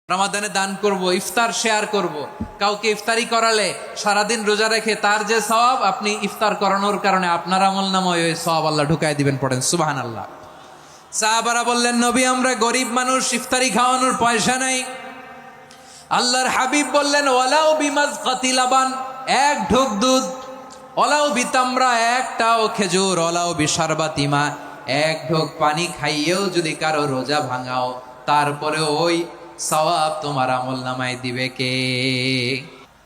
রমাদানে দান করব, ইফতার শেয়ার করব। কাউকে ইফতারি করালে সারাদিন রোজা রেখে তার যে সওয়াব, আপনি ইফতার করানোর কারণে আপনার আমলনামায় ওই সওয়াব আল্লাহ ঢুকাই দিবেন। পড়েন সুবহানাল্লাহ। সাহাবারা বললেন, নবী আমরা গরিব মানুষ, ইফতারি খাওয়ানোর পয়সা নাই। আল্লাহর হাবিব বললেন, ওয়ালাউ বিমাজকাতি লাবান, এক ঢোক দুধ, ওয়ালাউ বিতামরা, একটাও খেজুর, ওয়ালাউ বিশারবাতি মা, এক ঢোক পানি খাইয়েও যদি কারো রোজা ভাঙাও, তারপরে ওই সওয়াব তোমার আমলনামায় দিবে কে?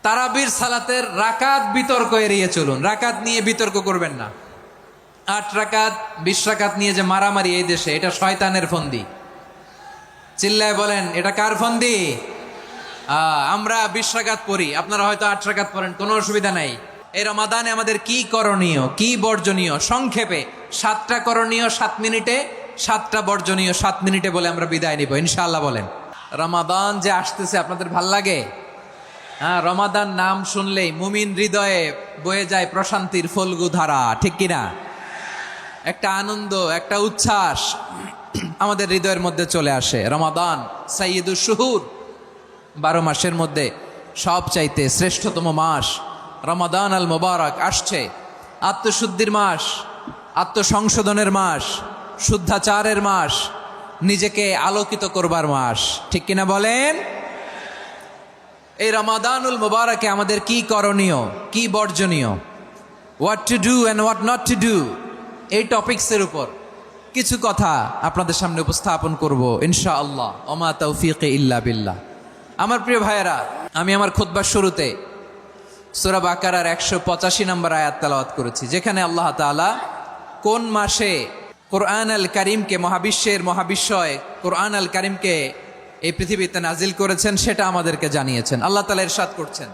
তারাবির সালাতের রাকাত বিতর্ক এড়িয়ে চলুন। রাকাত নিয়ে বিতর্ক করবেন না। 8 রাকাত 20 রাকাত নিয়ে যে মারামারি এই দেশে, এটা শয়তানের ফন্দি। চিল্লায় বলেন, এটা কার ফন্দি? আমরা 20 রাকাত পড়ি, আপনারা হয়তো 8 রাকাত পড়েন, কোনো অসুবিধা নাই। এই রমাদানে আমাদের কি করণীয়, কি বর্জনীয়? সংক্ষেপে 7টা করণীয় 7 মিনিটে, 7টা বর্জনীয় 7 মিনিটে বলে আমরা বিদায় নিব ইনশাআল্লাহ। বলেন, রমাদান যে আসতেছে আপনাদের ভাল লাগে? রমাদান নাম শুনলেই মুমিন হৃদয়ে বয়ে যায় প্রশান্তির ফল্গু ধারা, ঠিক কিনা? একটা আনন্দ, একটা উচ্ছ্বাস আমাদের হৃদয়ের মধ্যে চলে আসে। রমাদান সাইয়্যিদুশ শুহুর, 12 মাসের মধ্যে সবচাইতে শ্রেষ্ঠতম মাস রমাদান আল মুবারক আসছে। আত্মশুদ্ধির মাস, আত্মসংশোধনের মাস, শুদ্ধাচারের মাস, নিজেকে আলোকিত করবার মাস, ঠিক কিনা বলেন? এই রমাদানুল মুবারকে আমাদের কি করণীয়, কি বর্জনীয়, what to do and what not to do, এই টপিকসের উপর কিছু কথা আপনাদের সামনে উপস্থাপন করব ইনশাআল্লাহ। ওমা তাওফীকি ইল্লা বিল্লাহ। আমার প্রিয় ভাইয়েরা, আমি আমার খুতবার শুরুতে সূরা বাকারার 185 নম্বর আয়াত তেলাওয়াত করেছি, যেখানে আল্লাহ তাআলা কোন মাসে কোরআন আল কারীমকে, মহাবিশ্বের মহাবিশ্বয় কোরআন আল কারীমকে এই পৃথিবীতে নাজিল করেছেন সেটা আমাদেরকে জানিয়েছেন। আল্লাহ তাআলা ইরশাদ করছেন,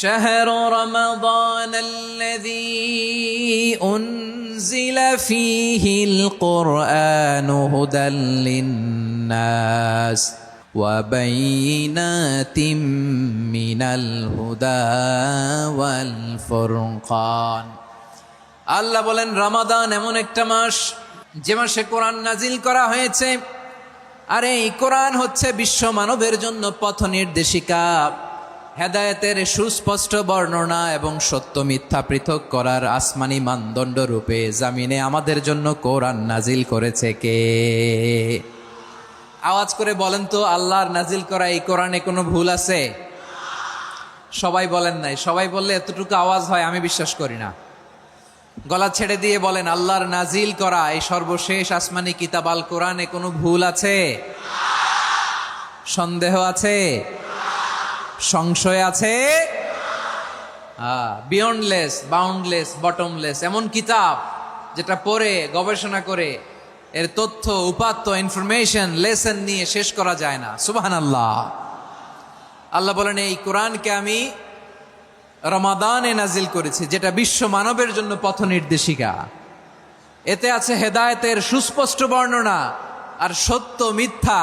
শাহরু রমাদানাল্লাযী উনজিলা ফীহিল কুরআনু হুদাল লিন্নাস ওয়া বাইয়িনাতিম মিনাল হুদা ওয়াল ফুরকান। আল্লাহ বলেন, রমাদান এমন একটা মাস যে মাসে কোরআন নাজিল করা হয়েছে। আর এই কোরআন হচ্ছে বিশ্ব মানবের জন্য পথ নির্দেশিকা, হেদায়েতের সুস্পষ্ট বর্ণনা এবং সত্য মিথ্যা পৃথক করার আসমানি মানদণ্ড রূপে জামিনে আমাদের জন্য কোরআন নাজিল করেছে কে? আওয়াজ করে বলেন তো, আল্লাহর নাজিল করা এই কোরআনে কোনো ভুল আছে? সবাই বলেন নাই। সবাই বললে এতটুকু আওয়াজ হয় আমি বিশ্বাস করি না। গলা ছেড়ে দিয়ে বলেন, আল্লাহর নাজিল করা এই সর্বশেষ আসমানি কিতাব আল কোরআনে কোনো ভুল আছে? সন্দেহ আছে? সংশয় আছে? বিয়ন্ডলেস, বাউন্ডলেস, বটমলেস, এমন কিতাব যেটা পড়ে গবেষণা করে এর তথ্য, উপাত্ত, ইনফরমেশন, লেসন নিয়ে শেষ করা যায় না। সুবহানাল্লাহ। আল্লাহ বলেন, এই কোরআনকে আমি রমাদানে নাজিল করেছি, যেটা বিশ্ব মানবের জন্য পথ নির্দেশিকা। এতে আছে হেদায়েতের সুস্পষ্ট বর্ণনা আর সত্য মিথ্যা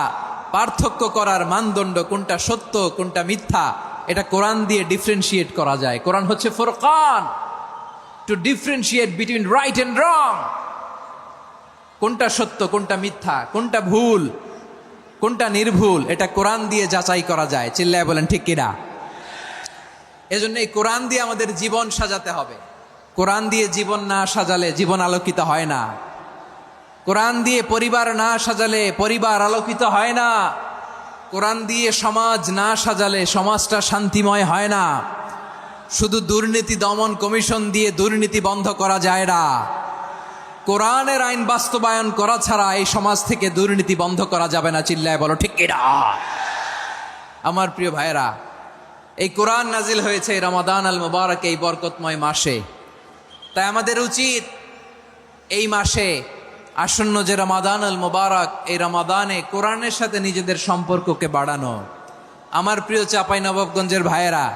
পার্থক্য করার মানদণ্ড, কোনটা সত্য কোনটা মিথ্যা এটা কোরআন দিয়ে ডিফারেন্সিয়েট করা যায়। কোরআন হচ্ছে Furqan, to differentiate between right and wrong. কোনটা সত্য, কোনটা মিথ্যা, কোনটা ভুল, কোনটা নির্ভুল, এটা কোরআন দিয়ে যাচাই করা যায়। চিল্লায় বলেন ঠিক কিনা? এজন্য এই কোরআন দিয়ে আমাদের জীবন সাজাতে হবে। কোরআন দিয়ে জীবন না সাজালে জীবন আলোকিত হয় না। কোরআন দিয়ে পরিবার না সাজালে পরিবার আলোকিত হয় না। কোরআন দিয়ে সমাজ না সাজালে সমাজটা শান্তিময় হয় না। শুধু দুর্নীতি দমন কমিশন দিয়ে দুর্নীতি বন্ধ করা যায় না। কোরআনের আইন বাস্তবায়ন করা ছাড়া এই সমাজ থেকে দুর্নীতি বন্ধ করা যাবে না। চিল্লায় বলো ঠিক কিনা? আমার প্রিয় ভাইরা, এই কোরআন নাজিল হয়েছে রমাদান আল মুবারক, এই বরকতময় মাসে। তাই আমাদের উচিত এই মাসে আসন্ন যে রমাদান আল মুবারক, এই রমাদানে কোরআনের সাথে নিজেদের সম্পর্ককে বাড়ানো। আমার প্রিয় চাঁপাইনবাবগঞ্জের ভাইয়েরা,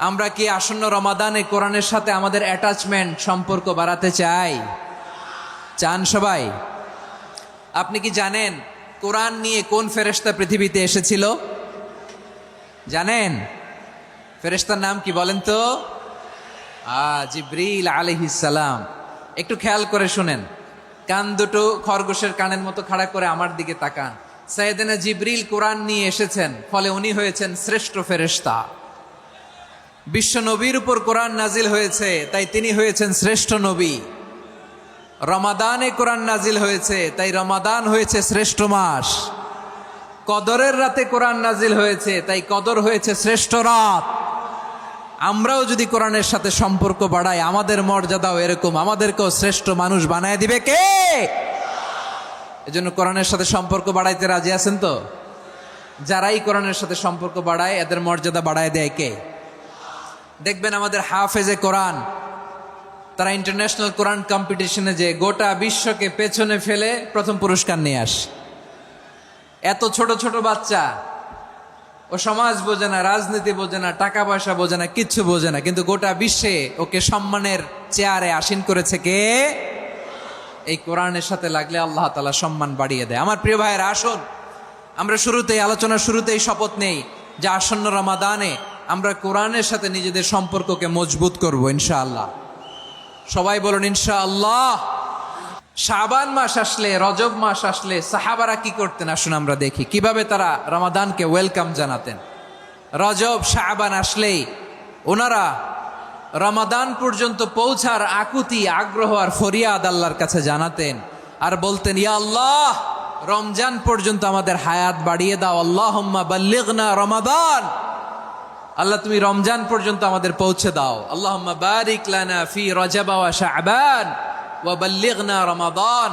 আমরা কি আসন্ন রমাদানে কোরআনের সাথে আমাদের অ্যাটাচমেন্ট, সম্পর্ক বাড়াতে চাই? চান সবাই? আপনি কি জানেন কোরআন নিয়ে কোন ফেরেশতা পৃথিবীতে এসেছিল? জানেন? ফেরেশতার নাম কি বলেন তো? জিবরিল আলাইহিস সালাম। একটু খেয়াল করে শুনেন, কান দুটো খরগোশের কানের মতো খাড়া করে আমার দিকে তাকান। সাইয়েদনা জিবরিল কোরআন নিয়ে এসেছেন, ফলে উনি হয়েছেন শ্রেষ্ঠ ফেরেশতা। বিশ্ব নবীর উপর কোরআন নাজিল হয়েছে, তাই তিনি হয়েছেন শ্রেষ্ঠ নবী। রমাদানে কোরআন নাজিল হয়েছে, তাই রমাদান হয়েছে শ্রেষ্ঠ মাস। কদরের রাতে কোরআন নাজিল হয়েছে, তাই কদর হয়েছে শ্রেষ্ঠ রাত। আমরাও যদি কোরআনের সাথে সম্পর্ক বাড়াই, আমাদের মর্যাদাও এরকম, আমাদেরকেও শ্রেষ্ঠ মানুষ বানায় দিবে কে? এজন্য কোরআনের সাথে সম্পর্ক বাড়াইতে রাজি আছেন তো? যারাই কোরআনের সাথে সম্পর্ক বাড়ায়, এদের মর্যাদা বাড়ায় দেয় কে? দেখবেন আমাদের হাফেজে কোরআন, তারা ইন্টারন্যাশনাল কোরআন কম্পিটিশনে যে গোটা বিশ্বকে পেছনে ফেলে প্রথম পুরস্কার নিয়ে আসে। এত ছোট ছোট বাচ্চা, ও সমাজ বোঝে না, রাজনীতি বোঝে না, টাকা পয়সা বোঝে না, কিচ্ছু বোঝে না, কিন্তু গোটা বিশ্বে ওকে সম্মানের চেয়ারে আসীন করেছে কে? এই কোরআনের সাথে লাগলে আল্লাহ তাআলা সম্মান বাড়িয়ে দেয়। আমার প্রিয় ভাইয়েরা, আসুন আমরা আলোচনার শুরুতেই শপথ নেই যে আসন্ন রমাদানে আমরা কোরআনের সাথে নিজেদের সম্পর্ককে মজবুত করব ইনশাআল্লাহ। সবাই বলুন ইনশাআল্লাহ। শাবান মাস আসলে, রজব মাস আসলে সাহাবারা কি করতেন? আসুন আমরা দেখি কিভাবে তারা রমাদানকে ওয়েলকাম জানাতেন। রজব শাবান আসলেই ওনারা রমাদান পর্যন্ত পৌঁছার আকুতি, আগ্রহ আর ফরিয়াদ আল্লাহর কাছে জানাতেন আর বলতেন, ইয়া আল্লাহ, রমজান পর্যন্ত আমাদের হায়াত বাড়িয়ে দাও। আল্লাহুম্মা বাল্লিগনা রমাদান, আল্লাহ তুমি রমজান পর্যন্ত আমাদের পৌঁছে দাও। আল্লাহুম্মা বারিক লানা ফি রজব ওয়া শাবান ওয়া বাল্লিগনা রমাদান,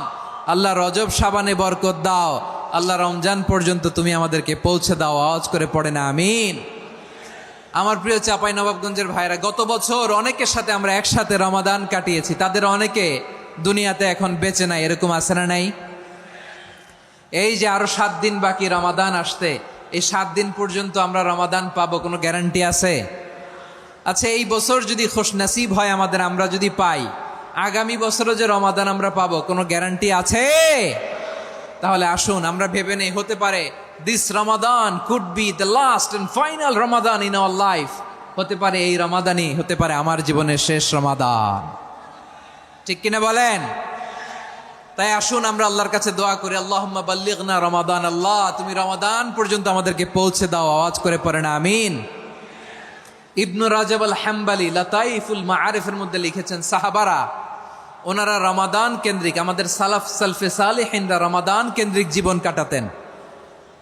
আল্লাহ রজব শাবানে বরকত দাও, আল্লাহ রমজান পর্যন্ত তুমি আমাদেরকে পৌঁছে দাও। আওয়াজ করে পড়েন আমিন। আমার প্রিয় চাপাই নবাবগঞ্জের ভাইরা, গত বছর অনেকের সাথে আমরা একসাথে রমাদান কাটিয়েছি, তাদের অনেকে দুনিয়াতে এখন বেঁচে নাই, এরকম আছে না নাই? এই যে আরো 7 দিন বাকি রমাদান আসতে, এই 7 দিন পর্যন্ত আমরা রমাদান পাবো, কোনো গ্যারান্টি আছে? আচ্ছা, এই বছর যদি খুশনসিব হয় আমাদের, আমরা যদি পাই, আগামী বছরও যে রমাদান আমরা পাবো, কোনো গ্যারান্টি আছে? তাহলে আসুন আমরা ভেবে নেই, হতে পারে this Ramadan could be the last and final Ramadan in our life. হতে পারে এই রমাদানই হতে পারে আমার জীবনের শেষ রমাদান। ঠিক কিনা বলেন? তাই আসুন আমরা আল্লাহর কাছে দোয়া করি, আল্লাহুম্মা বাল্লিগনা রমাদান, আল্লাহ তুমি রমাদান পর্যন্ত আমাদেরকে পৌঁছে দাও। আওয়াজ করে পড়েন আমিন। ইবনু রাজব আল হাম্বালি লাতাইফুল মাআরিফের মধ্যে লিখেছেন, সাহাবারা ওনারা রমাদান কেন্দ্রিক, আমাদের সালফে সালেহিনরা রমাদান কেন্দ্রিক জীবন কাটাতেন।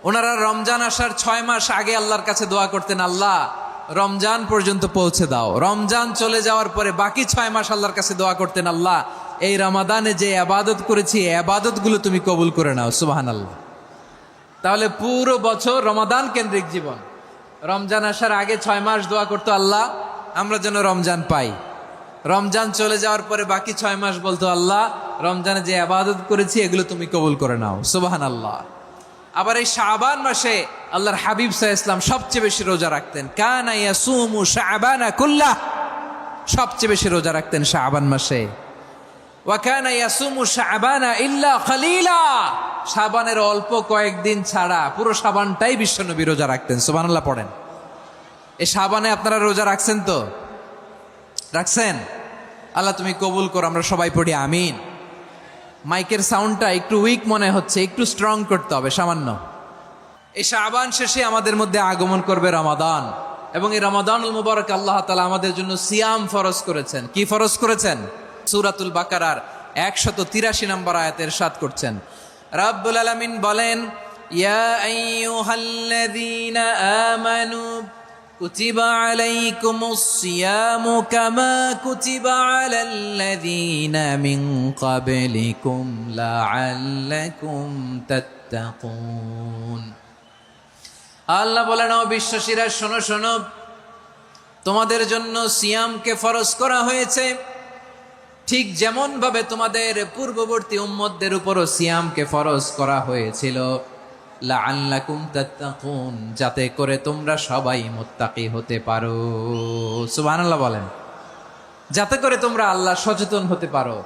ওনারা রমজান আসার 6 মাস আগে আল্লাহর কাছে দোয়া করতেন, আল্লাহ রমজান পর্যন্ত পৌঁছে দাও। রমজান চলে যাওয়ার পরে বাকি 6 মাস আল্লাহর কাছে দোয়া করতেন, আল্লাহ এই রমাদানে যে ইবাদত করেছি, এই ইবাদতগুলো তুমি কবুল করে নাও। সুবহানাল্লাহ। তাহলে পুরো বছর রমাদান কেন্দ্রিক জীবন। রমজান আসার আগে 6 মাস দোয়া করতো, আল্লাহ আমরা যেন রমজান পাই। রমজান চলে যাওয়ার পরে বাকি 6 মাস বলতো, আল্লাহ রমজানে যে ইবাদত করেছি এগুলো তুমি কবুল করে নাও। সুবহানাল্লাহ। আবার এই শাবান মাসে আল্লাহর হাবিব সাল্লাল্লাহু আলাইহি ওয়াসাল্লাম সবচেয়ে বেশি রোজা রাখতেন। কানা ইয়াসুমু শাবানা কুল্লাহ, সবচেয়ে বেশি রোজা রাখতেন শাবান মাসে। ওয়া কানা ইয়াসুমু শাবানা ইল্লা কালিলা, শাবানের অল্প কয়েকদিন ছাড়া পুরো শাবানটাই বিশ্বনবী রোজা রাখতেন। সুবহানাল্লাহ পড়েন। এই শাবানে আপনারা রোজা রাখছেন তো? রাখছেন? আল্লাহ তুমি কবুল করো। আমরা সবাই পড়ি আমিন। মাইকের সাউন্ডটা একটু উইক মনে হচ্ছে, একটু স্ট্রং করতে হবে সামান্য। এই শাবান শেষে আমাদের মধ্যে আগমন করবে রমাদান, এবং এই রমাদানুল মুবারক আল্লাহ তাআলা আমাদের জন্য সিয়াম ফরজ করেছেন। কি ফরজ করেছেন? সূরাতুল বাকারার 183 নম্বর আয়াতে ইরশাদ করছেন, রাব্বুল আলামিন বলেন, ইয়া আইয়ুহাল্লাযীনা আমানু কুতিবা আলাইকুমুস সিয়ামু কামা কুতিবা আলাল্লাযীনা মিন ক্বাবলিকুম লাআল্লাকুম তাত্তাকুন। আল্লাহ বলেন, ও বিশ্বাসীরা শোনো শোনো, তোমাদের জন্য সিয়ামকে ফরজ করা হয়েছে, ঠিক যেমন ভাবে তোমাদের পূর্ববর্তী উম্মতদের উপরও সিয়ামকে ফরজ করা হয়েছিল, লাআল্লাকুম তাত্তাকুন, যাতে করে তোমরা সবাই মুত্তাকি হতে পারো। সুবহানাল্লাহ বলেন, যাতে করে তোমরা আল্লাহ সচেতন হতে পারো।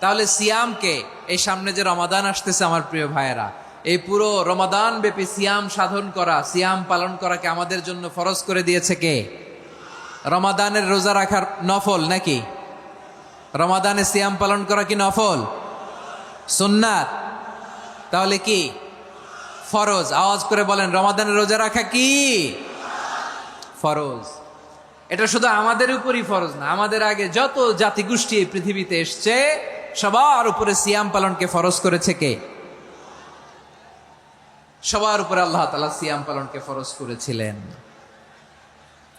তাহলে সিয়ামকে, এই সামনে যে রমাদান আসতেছে আমার প্রিয় ভাইয়েরা, এই পুরো রমাদান ব্যাপী সিয়াম সাধন করা, সিয়াম পালন করাকে আমাদের জন্য ফরজ করে দিয়েছে কে? রমাদানের রোজা রাখার নফল নাকি? রমাদানে সিয়াম পালন করা কি নফল? সুন্নাত? তাহলে কি ফরজ। আওয়াজ করে বলেন, রমাদানের রোজা রাখা কি ফরজ? এটা শুধু আমাদের উপরই ফরজ না, আমাদের আগে যত জাতিগোষ্ঠী এই পৃথিবীতে এসছে সবার উপরে সিয়াম পালনকে ফরজ করেছে কে? সবার উপরে আল্লাহ তাআলা সিয়াম পালনকে ফরজ করেছিলেন।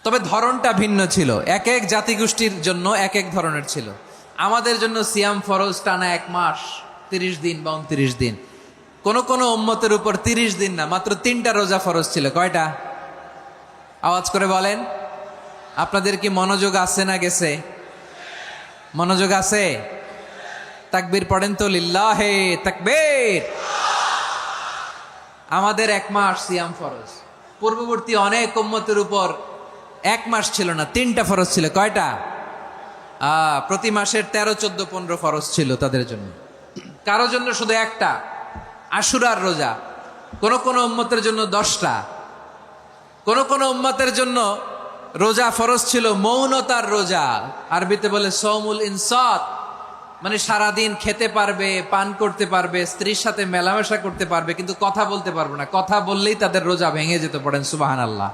তবে ধরনটা ভিন্ন ছিল, এক এক জাতিগোষ্ঠীর জন্য এক এক ধরনের ছিল। আমাদের জন্য সিয়াম ফরজ টানা 1 মাস 30 দিন বা 29 দিন। কোন কোন উম্মতের উপর 30 দিন না, মাত্র 3টা রোজা ফরজ ছিল। কয়টা? আওয়াজ করে বলেন। আপনাদের কি মনোযোগ আছে না গেছে? মনোযোগ আছে? তাকবীর পড়েন তো, লিল্লাহে তাকবীর। আমাদের 1 মাস সিয়াম ফরজ। পূর্ববর্তী অনেক উম্মতের উপর 1 মাস ছিল না, 3টা ফরজ ছিল। কয়টা? প্রতি মাসের 13, 14, 15 ফরজ ছিল তাদের জন্য। কারো জন্য শুধু একটা, আশুরার রোজা। কোন কোন উম্মতের জন্য 10টা। কোন কোন উম্মতের জন্য রোজা ফরজ ছিল মৌনতার রোজা, আরবিতে বলে সৌমুল ইনসাত, মানে সারাদিন খেতে পারবে, পান করতে পারবে, স্ত্রীর সাথে মেলামেশা করতে পারবে, কিন্তু কথা বলতে পারবে না। কথা বললেই তাদের রোজা ভেঙে যেতে। পড়েন সুবহানাল্লাহ।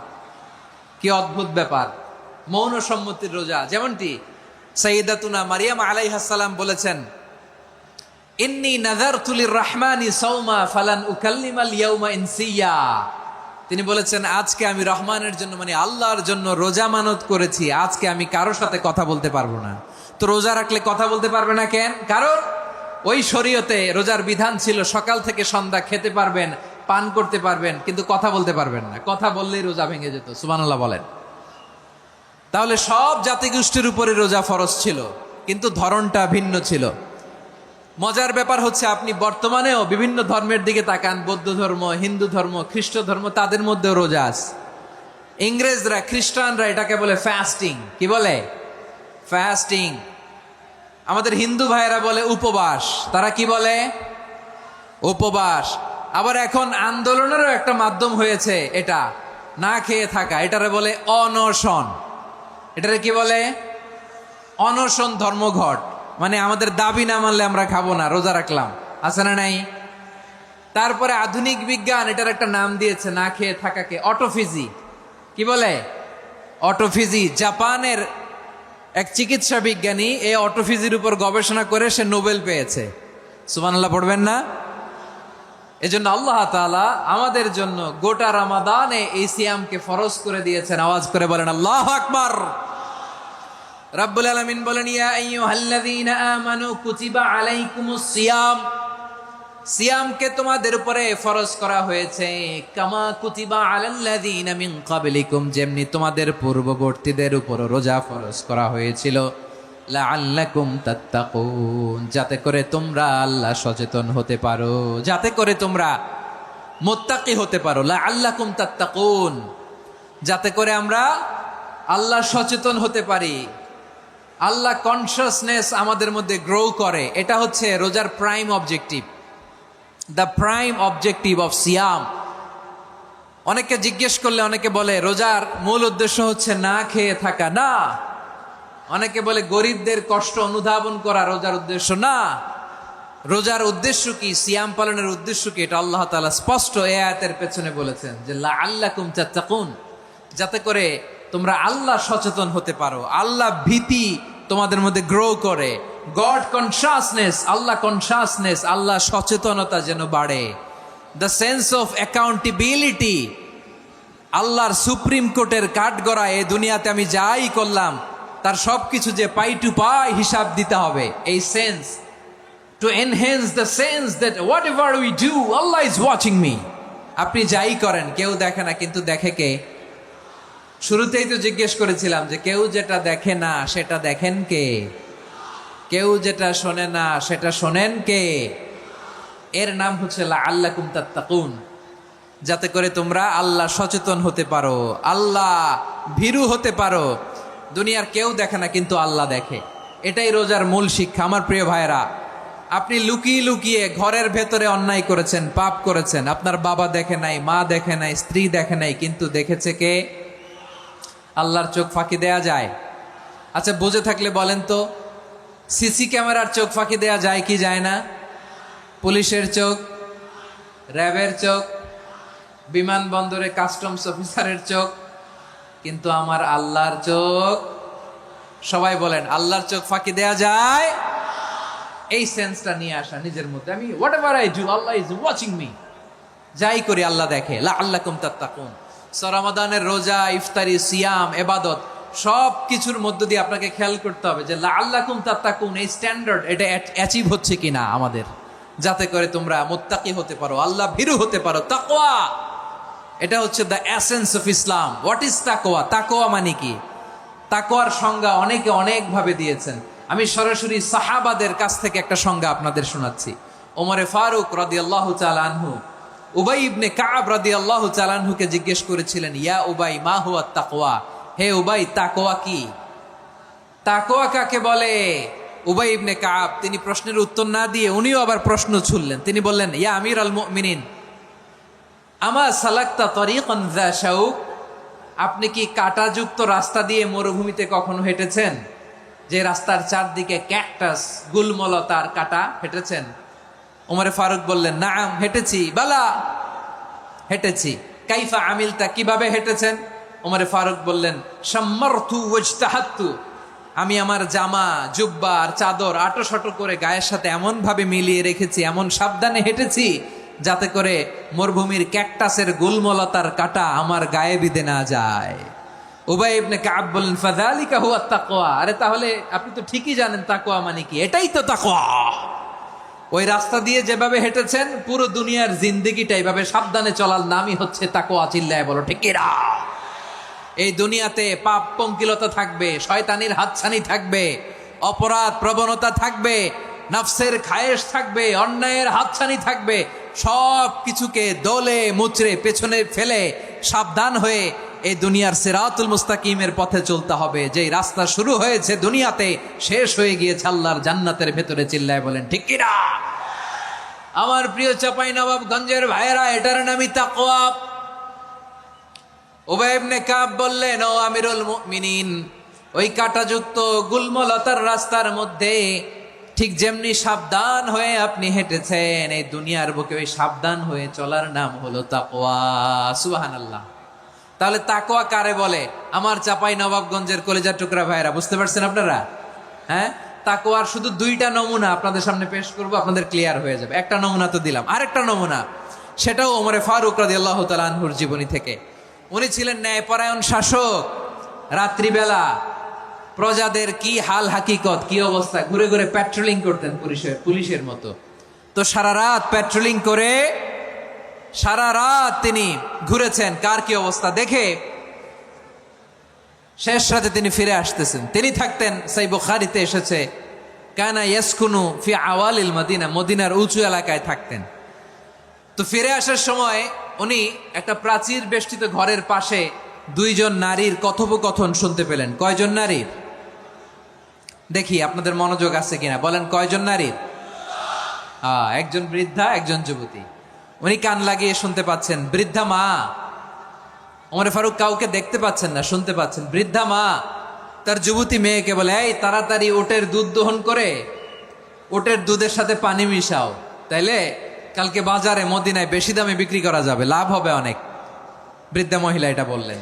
কি অদ্ভুত ব্যাপার! মৌন সম্মতির রোজা। যেমনটি সাইয়্যিদাতুনা মারিয়াম আলাইহিস সালাম বলেছেন, ইন্নী নাযারতু লির-রাহমানি সাওমা ফালান উকাল্লিমাল ইয়াওমা ইনসিয়া। তিনি বলেছেন, আজকে আমি রহমানের জন্য, মানে আল্লাহর জন্য রোজা মানত করেছি, আজকে আমি কারোর সাথে কথা বলতে পারবো না। তো রোজা রাখলে কথা বলতে পারবে না কেন? কারণ ওই শরীয়তে রোজার বিধান ছিল সকাল থেকে সন্ধ্যা খেতে পারবেন, পান করতে পারবেন, কিন্তু কথা বলতে পারবেন না। কথা বললেই রোজা ভেঙে যেত। সুবহানাল্লাহ বলেন। তাহলে সব জাতিগোষ্ঠীর উপরে রোজা ফরজ ছিল, কিন্তু ধরনটা ভিন্ন ছিল। মজার ব্যাপার হচ্ছে, আপনি বর্তমানেও বিভিন্ন ধর্মের দিকে তাকান, বৌদ্ধ ধর্ম, হিন্দু ধর্ম, খ্রিস্ট ধর্ম, তাদের মধ্যেও রোজা আছে। ইংরেজরা, খ্রিস্টানরা এটাকে বলে ফাস্টিং। কি বলে? ফাস্টিং। আমাদের হিন্দু ভাইয়েরা বলে উপবাস। তারা কি বলে? উপবাস। আবার এখন আন্দোলনেরও একটা মাধ্যম হয়েছে এটা, না খেয়ে থাকা। এটারে বলে অনশন। এটারে কি বলে? অনশন ধর্মঘট। মানে আমাদের দাবি না মানলে আমরা খাবো না, রোজা রাখলাম। আছে না নাই? তারপরে আধুনিক বিজ্ঞান এটার একটা নাম দিয়েছে না খেয়ে থাকাকে, অটোফিজি। কি বলে? অটোফিজি। জাপানের এক চিকিৎসা বিজ্ঞানী এই অটোফিজির উপর গবেষণা করে সে নোবেল পেয়েছে। সুবহানাল্লাহ পড়বেন না? এজন্য আল্লাহ তাআলা আমাদের জন্য গোটা রমাদানে এই সিয়ামকে ফরজ করে দিয়েছেন। আওয়াজ করে বলেন আল্লাহু আকবার। রাব্বুল আলামিন বলেন, ইয়া আইয়ুহাল্লাযীনা আমানু কুতিবা আলাইকুমুস সিয়াম। সিয়ামকে তোমাদের উপরে ফরজ করা হয়েছে, কামা কুতিবা আলাল্লাযীনা মিন ক্বাবলিকুম, যেমনি তোমাদের পূর্ববর্তীদের উপর রোজা ফরজ করা হয়েছিল, লাআল্লাকুম তাত্তাকুন, যাতে করে তোমরা আল্লাহ সচেতন হতে পারো, যাতে করে তোমরা মুত্তাকি হতে পারো। লাআল্লাকুম তাত্তাকুন, যাতে করে আমরা আল্লাহ সচেতন হতে পারি, আল্লাহ কনসিয়াসনেস আমাদের মধ্যে গ্রো করে। এটা হচ্ছে রোজার prime objective, the prime objective of সিয়াম। অনেকে জিজ্ঞেস করলে অনেকে বলে রোজার মূল উদ্দেশ্য হচ্ছে না খেয়ে থাকা। না। অনেকে বলে গরিবদের কষ্ট অনুধাবন করা রোজার উদ্দেশ্য। না। রোজার উদ্দেশ্য কি? সিয়াম পালনের উদ্দেশ্য কি? এটা আল্লাহ তাআলা স্পষ্ট এই আয়াতের পেছনে বলেছেন যে লাআল্লাকুম তাত্তাকুন, যাতে করে তোমরা আল্লাহ সচেতন হতে পারো, আল্লাহ ভীতি তোমাদের মধ্যে গ্রো করে, গড কনসিয়াসনেস, আল্লাহ কনসিয়াসনেস, আল্লাহ সচেতনতা যেন বাড়ে, দ্য সেন্স অফ অ্যাকাউন্টেবিলিটি। আল্লাহর সুপ্রিম কোর্টের কাঠগড়া এই দুনিয়াতে আমি যাই করলাম তার সবকিছু যে পাই টু পাই হিসাব দিতে হবে, এই sense, to enhance the sense that what ever we do Allah is watching me. আপনি যাই করেন কেউ দেখে না, কিন্তু দেখে কে? শুরুতেই তো জিজ্ঞেস করেছিলাম যে কেউ যেটা দেখে না সেটা দেখেন কে? কেউ যেটা শোনে না সেটা শোনেন কে? এর নাম হচ্ছে লাআল্লাকুম তাত্তাকুন, যাতে করে তোমরা আল্লাহ সচেতন হতে পারো, আল্লাহ ভীরু হতে পারো। দুনিয়ার কেউ দেখে না, কিন্তু আল্লাহ দেখে। এটাই রোজার মূল শিক্ষা। আমার প্রিয় ভাইরা, আপনি লুকিয়ে লুকিয়ে ঘরের ভেতরে অন্যায় করেছেন, পাপ করেছেন, আপনার বাবা দেখে নাই, মা দেখে নাই, স্ত্রী দেখে নাই, কিন্তু দেখেছে কে? আল্লাহর চোখ ফাঁকি দেয়া যায়? আচ্ছা, বুঝে থাকলে বলেন তো, সিসি ক্যামেরার চোখ ফাঁকি দেয়া যায় কি যায় না? পুলিশের চোখ, র্যাবের চোখ, বিমানবন্দরে কাস্টমস অফিসারের চোখ, কিন্তু আমার আল্লাহর চোখ। সবাই বলেন, আল্লাহর চোখ ফাঁকি দেয়া যায়? এই সেন্সটা নিয়ে আসা নিজের মধ্যে, আমি what ever I do Allah is watching me, যাই করি আল্লাহ দেখে। লাআল্লাকুম তাত্তাকুন। রমাদানের রোজা, ইফতারি, সিয়াম, ইবাদত সব কিছুর মধ্য দিয়ে আপনাকে খেয়াল করতে হবে যে লাআল্লাকুম তাত্তাকুন এই স্ট্যান্ডার্ড এটা অ্যাচিভ হচ্ছে কিনা আমাদের, যাতে করে তোমরা মুত্তাকি হতে পারো, আল্লাহ ভীরু হতে পারো। তাকওয়া, এটা হচ্ছে the essence of Islam. What is তাকওয়া? তাকওয়া মানে কি? তাকওয়ার সংজ্ঞা অনেকে অনেক ভাবে দিয়েছেন। আমি সরাসরি সাহাবাদের কাছ থেকে একটা সংজ্ঞা আপনাদের শোনাচ্ছি। ওমরে ফারুক রাদিয়াল্লাহু তাআলা আনহু উবাই ইবনে কাব রাদিয়াল্লাহু তাআলা আনহুকে জিজ্ঞেস করেছিলেন, ইয়া উবাই মা হুয়া তাকওয়া? হে উবাই, তাকওয়া কি? তাকওয়া কাকে বলে? উবাই ইবনে কাব তিনি প্রশ্নের উত্তর না দিয়ে উনিও আবার প্রশ্ন ছুড়লেন। তিনি বললেন, ইয়া আমিরুল মুমিনিন, আমা সালাকতা তরিকান যা শাউক? আপনি কি কাঁটাযুক্ত রাস্তা দিয়ে মরুভূমিতে কখনো হেঁটেছেন? যে রাস্তার চারদিকে ক্যাকটাস, গুলমলতার কাঁটা, হেঁটেছেন? ওমরে ফারুক বললেন, নাম, হেঁটেছি। বালা, হেঁটেছি। কাইফা আমিলতা, কিভাবে হেঁটেছেন? ওমরে ফারুক বললেন, শাম্মারতু ওয়াজতাহাতু, আমি আমার জামা, জুব্বা আর চাদর আটোসাটো করে গায়ের সাথে এমন ভাবে মিলিয়ে রেখেছি, এমন সাবধানে হেঁটেছি যাতে করে মরুভূমির ক্যাকটাসের গুলমলতার কাঁটা আমার গায়ে বিঁধে না যায়। উবাই ইবনে কাব বললেন, ফাযালিকা হুয়া তাকওয়া। আরে তাহলে আপনি তো ঠিকই জানেন তাকওয়া মানে কি, এটাই তো তাকওয়া। ওই রাস্তা দিয়ে যেভাবে হেঁটেছেন, পুরো দুনিয়ার জিন্দেগিটা এইভাবে সাবধানে চলার নামই হচ্ছে তাকওয়া। চিল্লায় বলো ঠিক কিনা? এই দুনিয়াতে পাপ পঙ্কিলতা থাকবে, শয়তানির হাতছানি থাকবে, অপরাধ প্রবণতা থাকবে, নফসের খায়েশ থাকবে, অন্যায়ের হাতছানি থাকবে। সব কিছুকে দলে মুচড়ে পেছনে ফেলে সাবধান হয়ে এই দুনিয়ার সিরাতুল মুস্তাকিমের পথে চলতে হবে। যেই রাস্তা শুরু হয়েছে দুনিয়াতে, শেষ হয়ে গিয়েছে আল্লাহর জান্নাতের ভেতরে। চিল্লায় বলেন ঠিক কিনা? আমার প্রিয় চাঁপাইনবাবগঞ্জের ভাইয়েরা, এটার নামই তাকওয়া। উবাই ইবনে কাব বললেন, ও আমিরুল মুমিনিন, ওই কাঁটাযুক্ত গুলমলতার রাস্তার মধ্যে ঠিক যেমনি সাবধান হয়ে আপনি হেঁটেছেন, এই দুনিয়ার বুকে ওই সাবধান হয়ে চলার নাম হলো তাকওয়া। সুবহানাল্লাহ। তাহলে তাকওয়া কারে বলে? আমার চাঁপাইনবাবগঞ্জের কলিজার টুকরা ভাইয়েরা, বুঝতে পারছেন আপনারা? হ্যাঁ, তাকওয়ার শুধু দুইটা নমুনা আপনাদের সামনে পেশ করব, আপনাদের ক্লিয়ার হয়ে যাবে। একটা নমুনা তো দিলাম, আরেকটা নমুনা, সেটাও ওমরে ফারুক রাদিয়াল্লাহু তাআলা আনহুর জীবনী থেকে। উনি ছিলেন ন্যায়পরায়ণ শাসক। রাত্রিবেলা প্রজাদের কি হাল হাকিকত, কি অবস্থা, ঘুরে ঘুরে প্যাট্রোলিং করতেন পুলিশের মতো। তো সারা রাত প্যাট্রোলিং করে সারা রাত তিনি ঘুরেছেন কার কি অবস্থা দেখে। শেষ রাতে তিনি ফিরে আসতেছেন। তিনি থাকতেন, সেই বুখারীতে এসেছে, কানা ইয়াসকুনু ফি আওয়ালিল মদিনা, মদিনার উঁচু এলাকায় থাকতেন। তো ফিরে আসার সময় উনি একটা প্রাচীর বেষ্টিত ঘরের পাশে দুইজন নারীর কথোপকথন শুনতে পেলেন। কয়জন নারীর? দেখি আপনাদের মনোযোগ আছে কিনা, বলেন কয়জন নারীর? একজন বৃদ্ধা, একজন যুবতী। উনি কান লাগিয়ে শুনতে পাচ্ছেন। বৃদ্ধা মা, ওমর ফারুক কাউকে দেখতে পাচ্ছেন না, শুনতে পাচ্ছেন। বৃদ্ধা মা তার যুবতী মেয়েকে বলে, এই তাড়াতাড়ি ওটের দুধ দহন করে ওটের দুধের সাথে পানি মিশাও, তাইলে কালকে বাজারে মদিনায় বেশি দামে বিক্রি করা যাবে, লাভ হবে অনেক। বৃদ্ধা মহিলা এটা বললেন।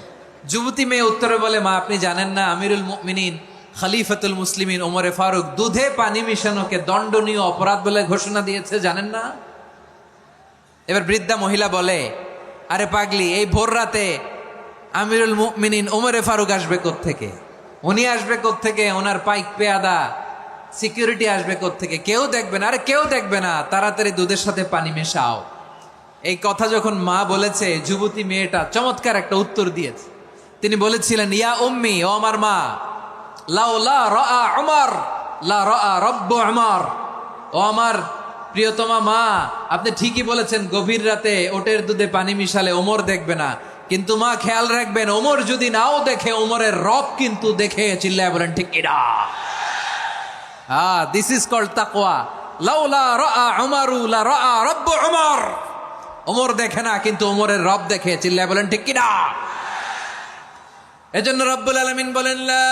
যুবতী মেয়ে উত্তরে বলে, মা আপনি জানেন না আমিরুল মুমিনিন খলিফাতুল মুসলিমিন ওমরে ফারুক দুধে পানি মিশানোকে দণ্ডনীয় অপরাধ বলে ঘোষণা দিয়েছে, জানেন না? এবার বৃদ্ধা মহিলা বলে, আরে পাগলি, এই ভোর রাতে আমিরুল মুমিনিন ওমরে ফারুক আসবে কোত্থেকে? উনি আসবে কোত্থেকে? ওনার পাইক পেয়াদা সিকিউরিটি আসবে কোত্থেকে? কেউ দেখবে না। আরে কেউ দেখবে না, তাড়াতাড়ি দুধের সাথে পানি মেশাও। এই কথা যখন মা বলেছে, যুবতী মেয়েটা চমৎকার একটা উত্তর দিয়েছে। তিনি বলেছিলেন, ইয়া উম্মি, ও আমার মা, লাউলা রাআ উমর লা রাআ রব্বু উমর। ও আমার প্রিয়তমা মা, আপনি ঠিকই বলেছেন, গভীর রাতে ওটের দুধে পানি মিশালে ওমর দেখবে না, কিন্তু মা খেয়াল রাখবেন, ওমর যদি নাও দেখে, ওমরের রব কিন্তু দেখে। চিল্লায় বলেন ঠিক কিনা? দিস ইজ কল্ড তাকওয়া। লাউলা রাআ উমরু লা রাআ রব্বু উমর। ওমর দেখে না, কিন্তু ওমরের রব দেখে। চিল্লায় বলেন ঠিক কিনা? এজন্য রব্বুল আলামিন বলেন, লা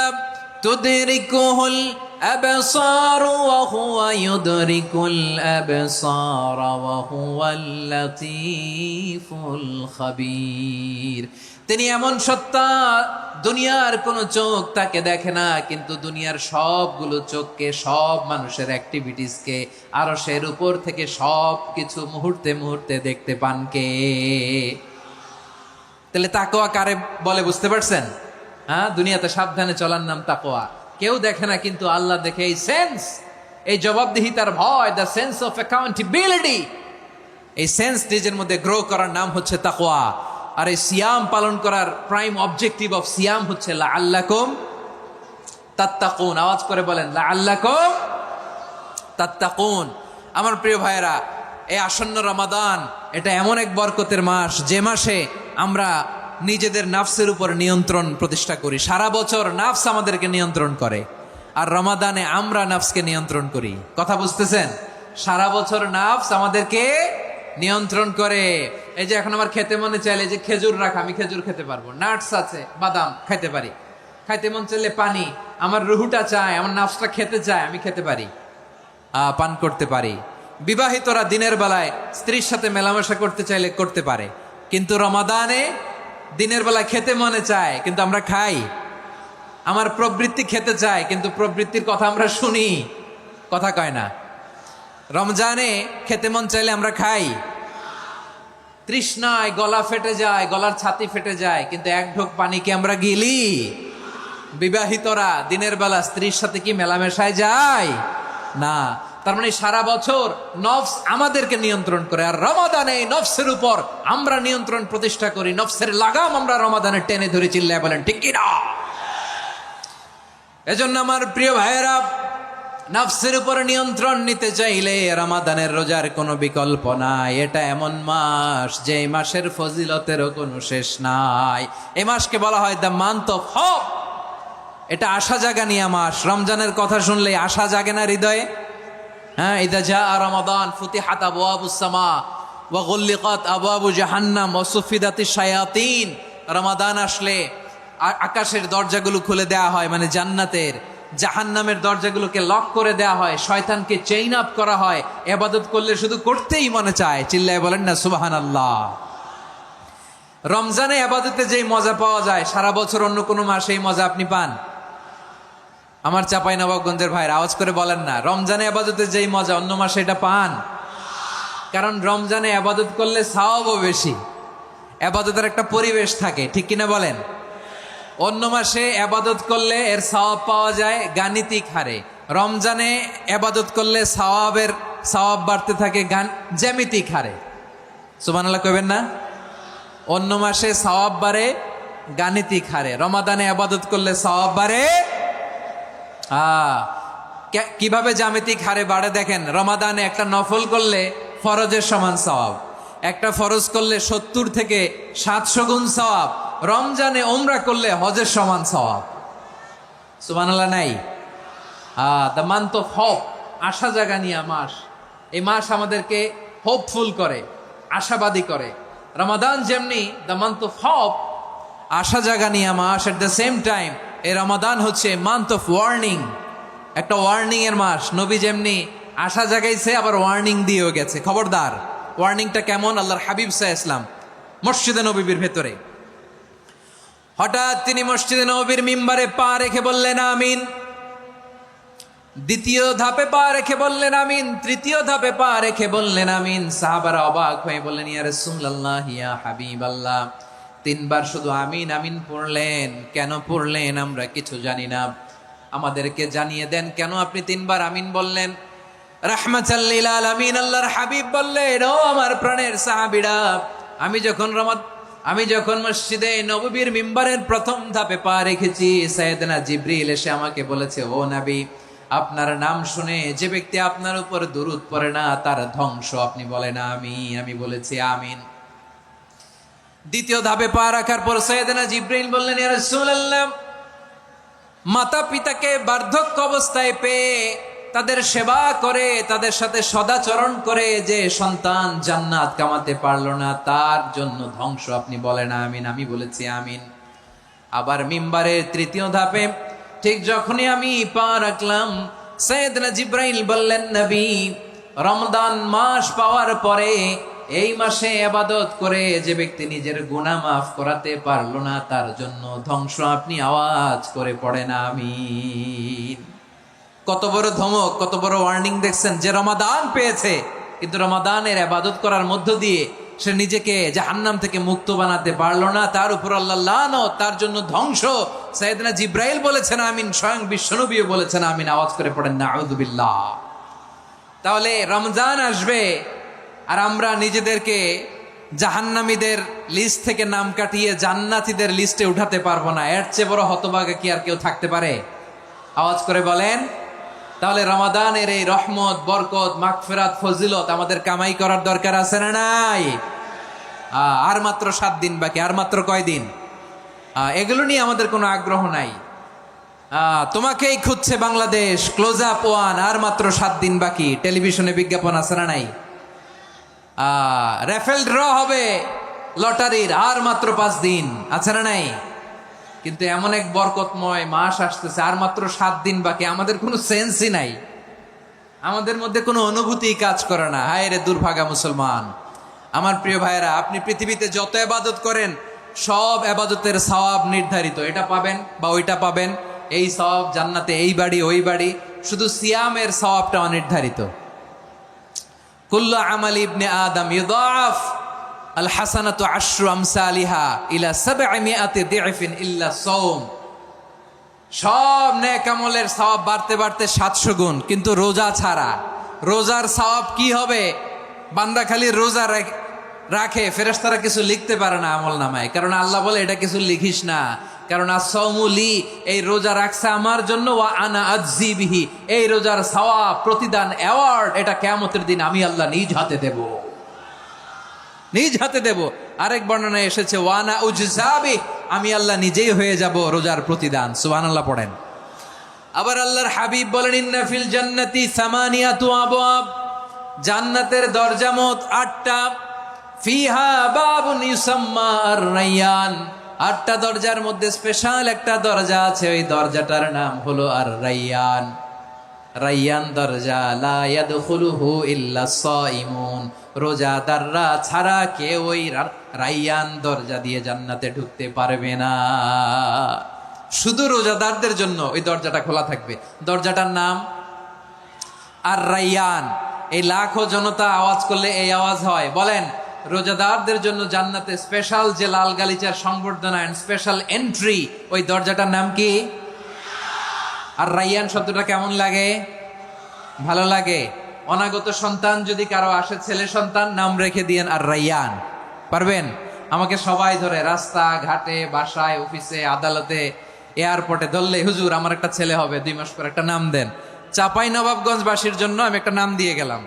তুদরিকুহুল الأبصار وهو يدرك الأبصار وهو اللطيف الخبير। তিনি এমন সত্তা, দুনিয়ার কোনো চোখ তাকে দেখে না, কিন্তু দুনিয়ার সবগুলো চোখকে, সব মানুষের অ্যাক্টিভিটিসকে আরশের উপর থেকে সব কিছু মুহূর্তে মুহূর্তে দেখতে পান কে? তাহলে তাকওয়া কারে বলে বুঝতে পারছেন? হ্যাঁ, দুনিয়াতে সাবধানে চলার নাম তাকওয়া। কেউ দেখে না কিন্তু আল্লাহ দেখে। এই সেন্স, এই জবাবদিহিতার ভয়, দ্য সেন্স অফ অ্যাকাউন্টেবিলিটি, এই সেন্স নিজের মধ্যে গ্রো করার নাম হচ্ছে তাকওয়া। আর এই সিয়াম পালন করার প্রাইম অবজেক্টিভ অফ সিয়াম হচ্ছে লাআল্লাকুম তাত্তাকুন। আওয়াজ করে বলেন লাআল্লাকুম তাত্তাকুন। আমার প্রিয় ভাইয়েরা, এই আসন্ন রমাদান এটা এমন এক বরকতের মাস, যে মাসে আমরা নিজেদের নাফসের উপর নিয়ন্ত্রণ প্রতিষ্ঠা করি। সারা বছর নাফস আমাদেরকে নিয়ন্ত্রণ করে, আর রমাদানে আমরা নাফসকে নিয়ন্ত্রণ করি। কথা বুঝতেছেন? সারা বছর নাফস আমাদেরকে নিয়ন্ত্রণ করে। এই যে এখন আমার খেতে মনে চাইলে যে খেজুর রাখ, আমি খেজুর খেতে পারবো, নাটস আছে, বাদাম খাইতে পারি। খাইতে মন চাইলে পানি, আমার রুহুটা চায়, আমার নাফসটা খেতে চায়, আমি খেতে পারি, পান করতে পারি। বিবাহিতরা দিনের বেলায় স্ত্রীর সাথে মেলামেশা করতে চাইলে করতে পারে, কিন্তু রমাদানে দিনের বেলায় খেতে মনে চায় কিন্তু আমরা খাই। আমার প্রবৃত্তি খেতে চায় কিন্তু প্রবৃত্তির কথা আমরা শুনি, কথা কয় না। রমজানে খেতে মন চাইলে আমরা খাই, তৃষ্ণায় গলা ফেটে যায়, গলার ছাতি ফেটে যায়, কিন্তু এক ঢোক পানি কি আমরা গিলি? বিবাহিতরা দিনের বেলা স্ত্রীর সাথে কি মেলামেশায় যায়? না। তার মানে সারা বছর নফস আমাদেরকে নিয়ন্ত্রণ করে, আর রমাদানে এই নফসের উপর আমরা নিয়ন্ত্রণ প্রতিষ্ঠা করি। নফসের লাগাম আমরা রমাদানে টেনে ধরে, চিল্লায় বলেন ঠিক কি না? এজন্য আমার প্রিয় ভাইয়েরা, নফসের উপর নিয়ন্ত্রণ নিতে চাইলে রমাদানের রোজার কোনো বিকল্প নাই। এটা এমন মাস যে মাসের ফজিলতেরও কোনো শেষ নাই। এই মাসকে বলা হয় দ্য মান্থ অফ হোপ। এটা আশা জাগানিয়া মাস। রমজানের কথা শুনলে আশা জাগে না হৃদয়ে? হ্যাঁ, ইদা জা রমাদান ফুতিহাত আবওয়াবুস সামা ওয়া গুল্লিকাত আবওয়াবু জাহান্নাম ওয়া সুফিদাতিশ শায়াতিন। রমাদান আসলে আকাশের দরজাগুলো খুলে দেয়া হয়, মানে জান্নাতের। জাহান্নামের দরজাগুলোকে লক করে দেয়া হয়, শয়তানকে চেইন আপ করা হয়। ইবাদত করলে শুধু করতেই মনে চায়, চিল্লায় বলেন না সুবহানাল্লাহ। রমজানে ইবাদতে যেই মজা পাওয়া যায়, সারা বছর অন্য কোনো মাসে এই মজা আপনি পান? আমার চাঁপাইনবাবগঞ্জের ভাইরা আওয়াজ করে বলেন না, রমজানে ইবাদতে যেই মজা অন্য মাসে এটা পান? কারণ রমজানে ইবাদত করলে সওয়াবও বেশি, ইবাদতের একটা পরিবেশ থাকে, ঠিক কিনা বলেন? অন্য মাসে ইবাদত করলে এর সওয়াব পাওয়া যায় গাণিতিক হারে, রমজানে ইবাদত করলে সওয়াব বাড়তে থাকে জ্যামিতিক হারে। সুবহানাল্লাহ কইবেন না? অন্য মাসে সওয়াব বাড়ে গাণিতিক হারে, রমাদানে ইবাদত করলে সওয়াব বাড়ে কিভাবে জ্যামিতিক হারে বাড়ে দেখেন। রমাদানে একটা নফল করলে ফরজের সমান সওয়াব, একটা ফরজ করলে 70 থেকে 700 গুণ সওয়াব, রমজানে উমরা করলে হজের সমান সওয়াব। সুবহানাল্লাহ নাই? দ্য মান্থ অফ হোপ, আশা জাগানিয়া মাস। এই মাস আমাদেরকে হোপফুল করে, আশাবাদী করে। রমাদান যেমনি দ্য মান্থ অফ হোপ, আশা জাগানিয়া মাস, এট দ্য সেম টাইম এই রমাদান হচ্ছে মান্থ অফ ওয়ার্নিং, একটা ওয়ার্নিং এর মাস। নবী যেমনি আশা জাগাইছে, আবার ওয়ার্নিং দিয়েও গেছে, খবরদার। ওয়ার্নিংটা কেমন? আল্লাহর হাবিব সাল্লাল্লাহু আলাইহি ওয়াসাল্লাম মসজিদে নববীর ভেতরে, হঠাৎ তিনি মসজিদে নববীর মিম্বারে পা রেখে বললেন আমিন। দ্বিতীয় ধাপে পা রেখে বললেন আমিন, তৃতীয় ধাপে পা রেখে বললেন আমিন। সাহাবারা অবাক হয়ে বললেন ইয়া রাসূলুল্লাহ, ইয়া হাবিবাল্লাহ, 3 বার শুধু আমিন আমিন পড়লেন, কেন পড়লেন আমরা কিছু জানি না, আমাদেরকে জানিয়ে দেন কেন আপনি 3 বার আমিন বললেন। রাহমাতাল লিল আলামিন আল্লাহর হাবিব বললেন, ও আমার প্রাণের সাহাবীরা, আমি যখন মসজিদে নববীর মিম্বারের প্রথম ধাপে পা রেখেছি, সাইয়েদনা জিবরিল এসে আমাকে বলেছে, ও নবী, আপনার নাম শুনে যে ব্যক্তি আপনার উপর দুরূদ পড়ে না তার ধ্বংস। আপনি বলেন আমি বলেছি আমিন। দ্বিতীয় ধাপে পা রাখার পর সাইয়েদনা জিবরিল বললেন, ইয়া রাসূলুল্লাহ, মাতা পিতাকে বার্ধক্য অবস্থায় পেয়ে তাদের সেবা করে, তাদের সাথে সদাচরণ করে যে সন্তান জান্নাত কামাতে পারলো না, তার জন্য ধ্বংস। আপনি বলেন আমিন। আমি বলেছি আমিন। আবার মিম্বারের তৃতীয় ধাপে ঠিক যখনই আমি পা রাখলাম, সাইয়েদনা জিব্রাইল বললেন, নবী, রমজান মাস পাওয়ার পরে এই মাসে ইবাদত করে যে ব্যক্তি নিজের গুনাহ মাফ করাতে পারলো না, তার জন্য ধ্বংস। আপনি আওয়াজ করে পড়েন আমিন। কত বড় ধমক, কত বড় ওয়ার্নিং দেখছেন! যে রমাদান পেয়েছে, কিন্তু রমাদানের ইবাদত করার মধ্য দিয়ে সে নিজেকে জাহান্নাম থেকে মুক্ত বানাতে পারলো না, তার উপর আল্লাহ লানত, তার জন্য ধ্বংস। সাইয়েদনা জিব্রাইল বলেছেন আমিন, স্বয়ং বিশ্বনবীও বলেছেন আমিন। আওয়াজ করে পড়েন নাউযুবিল্লাহ। তাহলে রমজান আসবে আর আমরা নিজেদেরকে জাহান্নামীদের লিস্ট থেকে নাম কাটিয়ে জান্নাতীদের লিস্টে উঠাতে পারবো না। এর চেয়ে বড় হতভাগা কি আর কেউ থাকতে পারে? আওয়াজ করে বলেন। তাহলে রমাদানের এই রহমত, বরকত, মাগফিরাত, ফজিলত আমাদের কামাই করার দরকার আছে না নাই? আর মাত্র 7 দিন বাকি। আর মাত্র কয় দিন? এগুলো নিয়ে আমাদের কোনো আগ্রহ নাই। তোমাকেই খুঁজছে বাংলাদেশ, ক্লোজ আপ ওয়ান, আর মাত্র 7 দিন বাকি। টেলিভিশনে বিজ্ঞাপন আছে না নাই? রেফেল ড্র হবে লটারির, আর মাত্র 5 দিন, আছে না নাই? কিন্তু এমন এক বরকতময় মাস আসতেছে, আর মাত্র 7 দিন বাকি। আমাদের কোনো সেন্সই নাই, আমাদের মধ্যে কোনো অনুভূতি কাজ করে না। হায় রে দুর্ভাগা মুসলমান! আমার প্রিয় ভাইরা, আপনি পৃথিবীতে যত ইবাদত করেন, সব ইবাদতের সওয়াব নির্ধারিত। এটা পাবেন বা ওইটা পাবেন, এই সওয়াব জান্নাতে, এই বাড়ি ওই বাড়ি। শুধু সিয়ামের সওয়াবটা অনির্ধারিত। কুল্লু আমাল ইবনে আদম ইউদাফ আল হাসানাতু আশরু আমসালিহা ইলা 700 দিফিন ইল্লা সাওম। সব নেক আমলের সওয়াব বাড়তে বাড়তে 700 গুণ, কিন্তু রোজা ছাড়া। রোজার সওয়াব কি হবে? বান্দা খালি রোজা রাখে, ফেরেশতারা কিছু লিখতে পারে না আমল নামায়, কারণ আল্লাহ বলে এটা কিছু লিখিস না, কারণ as-সাওমু লি, এই রোজা রাখছে আমার জন্য, ওয়া আনা আজজি বিহি, এই রোজার সওয়াব, প্রতিদান, অ্যাওয়ার্ড, এটা কিয়ামতের দিন আমি আল্লাহ নিজ হাতে দেব, নিজ হাতে দেব। আরেক বর্ণনায় এসেছে ওয়ানা উজজাবি, আমি আল্লাহ নিজেই হয়ে যাব রোজার প্রতিদান। সুবহানাল্লাহ পড়েন। আবার আল্লাহর হাবিব বলেন, ইন্না ফিল জান্নাতি সামানিয়াতু আবওয়াব, জান্নাতের দরজা মোট 8টা। ফিহা বাবুন ইউসাম্মা আর-রায়্যান, 8টা দরজার মধ্যে স্পেশাল একটা দরজা আছে, ওই দরজাটার নাম হলো আর-রায়্যান। রায়্যান দরজা, লা ইয়াদখুলুহু ইল্লা সাইমুন, রোজাদাররা ছাড়া কেউ ওই রায়্যান দরজা দিয়ে জান্নাতে ঢুকতে পারবে না। শুধু রোজাদারদের জন্য ওই দরজাটা খোলা থাকবে। দরজাটার নাম আর-রায়্যান। এই লাখো জনতা আওয়াজ করলে এই আওয়াজ হয়। বলেন, রোজাদারদের জন্য জান্নাতে স্পেশাল যে লাল গালিচার সংবর্ধনা এন্ড স্পেশাল এন্ট্রি, ওই দরজাটার নাম কি? আর রায়্যান শব্দটা কেমন লাগে? ভালো লাগে। অনাগত সন্তান যদি কারো আসে, ছেলে সন্তান, নাম রেখে দিয়েন আর রায়্যান। পারবেন? আমাকে সবাই ধরে রাস্তা ঘাটে, বাসায়, অফিসে, আদালতে, এয়ারপোর্টে ধরলে, হুজুর আমার একটা ছেলে হবে 2 মাস পর, একটা নাম দেন। চাপাই নবাবগঞ্জবাসীর জন্য আমি একটা নাম দিয়ে গেলাম।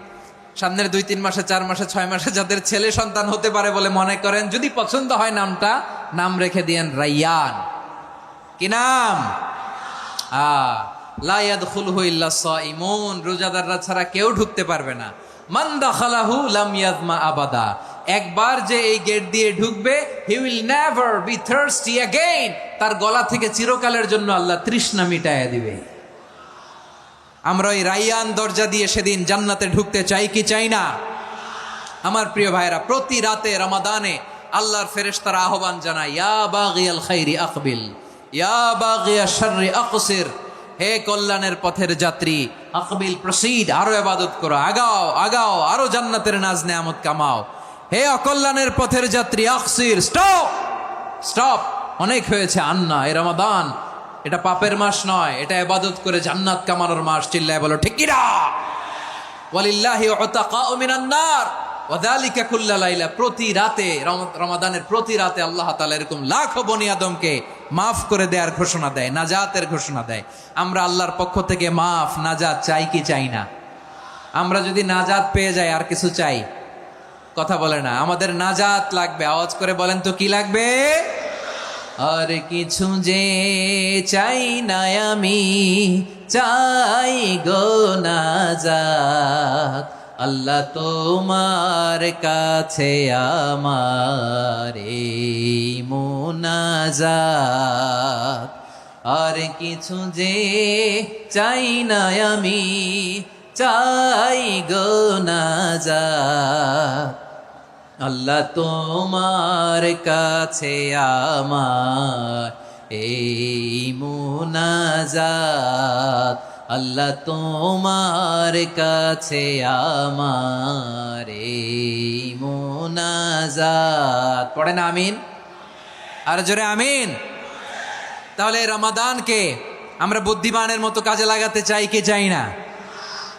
সামনের 2-3 মাসে, 4 মাসে, 6 মাসে যাদের ছেলে সন্তান হতে পারে বলে মনে করেন, যদি পছন্দ হয় নামটা, নাম রেখে দিয়েন রায়্যান। কি নাম? লা ইয়াদখুলুহু ইল্লা সাইমুন, রোজাদাররা ছাড়া কেউ ঢুকতে পারবে না। মান দাখালাহু লাম ইয়াযমা আবাদা, একবার যে এই গেট দিয়ে ঢুকবে, he will never be thirsty again, তার গলা থেকে চিরকালের জন্য আল্লাহ তৃষ্ণা মিটাইয়া দিবে। আমরা ওই রায়্যান দরজা দিয়ে সেদিন জান্নাতে ঢুকতে চাই কি চাই না? আমার প্রিয় ভাইরা, প্রতি রাতে রমাদানে আল্লাহর ফেরেশতারা আহ্বান জানায়, ইয়া বাগিয়াল খাইরি আকবিল, ইয়া বাগিয়াশ শাররি আকসির, হে কল্যাণের পথের যাত্রী, আকবিল, প্রসিড, আরো ইবাদত করো, আগাও আগাও, আরো জান্নাতের নাজ নেয়ামত কামাও। হে অকল্যাণের পথের যাত্রী, আকসির, স্টপ স্টপ, অনেক হয়েছে। আন্না, এ রমাদান এটা পাপের মাস নয়, এটা ইবাদত করে জান্নাত কামানোর মাস। চিল্লায় বলো ঠিক কি না? ওয়ালিল্লাহি উতাকাউ মিনান নার ওয়া যালিকা কুল্লা লাইলা, প্রতি রাতে, রমাদানের প্রতি রাতে আল্লাহ তাআলা এরকম লাখো বনি আদমকে মাফ করে দেওয়ার ঘোষণা দেয়, নাজাতের ঘোষণা দেয়। আমরা আল্লাহর পক্ষ থেকে মাফ, নাজাত চাই কি চাই না? আমরা যদি নাজাত পেয়ে যাই, আর কিছু চাই? কথা বলে না। আমাদের নাজাত লাগবে। আওয়াজ করে বলেন তো কি লাগবে? আর কিছু যে চাই না আমি, চাই গো নাজাত, আল্লাহ তোমার কাছে আমার এই মুনাজাত। আর কিছু যে চাই না আমি, চাই গো নাজাত। আল্লাহ তোমার কাছে আমার এই মুনাজাত, আল্লাহ তোমার কাছে আমার এই মুনাজাত। পড়েন আমিন, আর জোরে আমিন। তাহলে রমাদানকে আমরা বুদ্ধিমানের মতো কাজে লাগাতে চাই কি চাই না?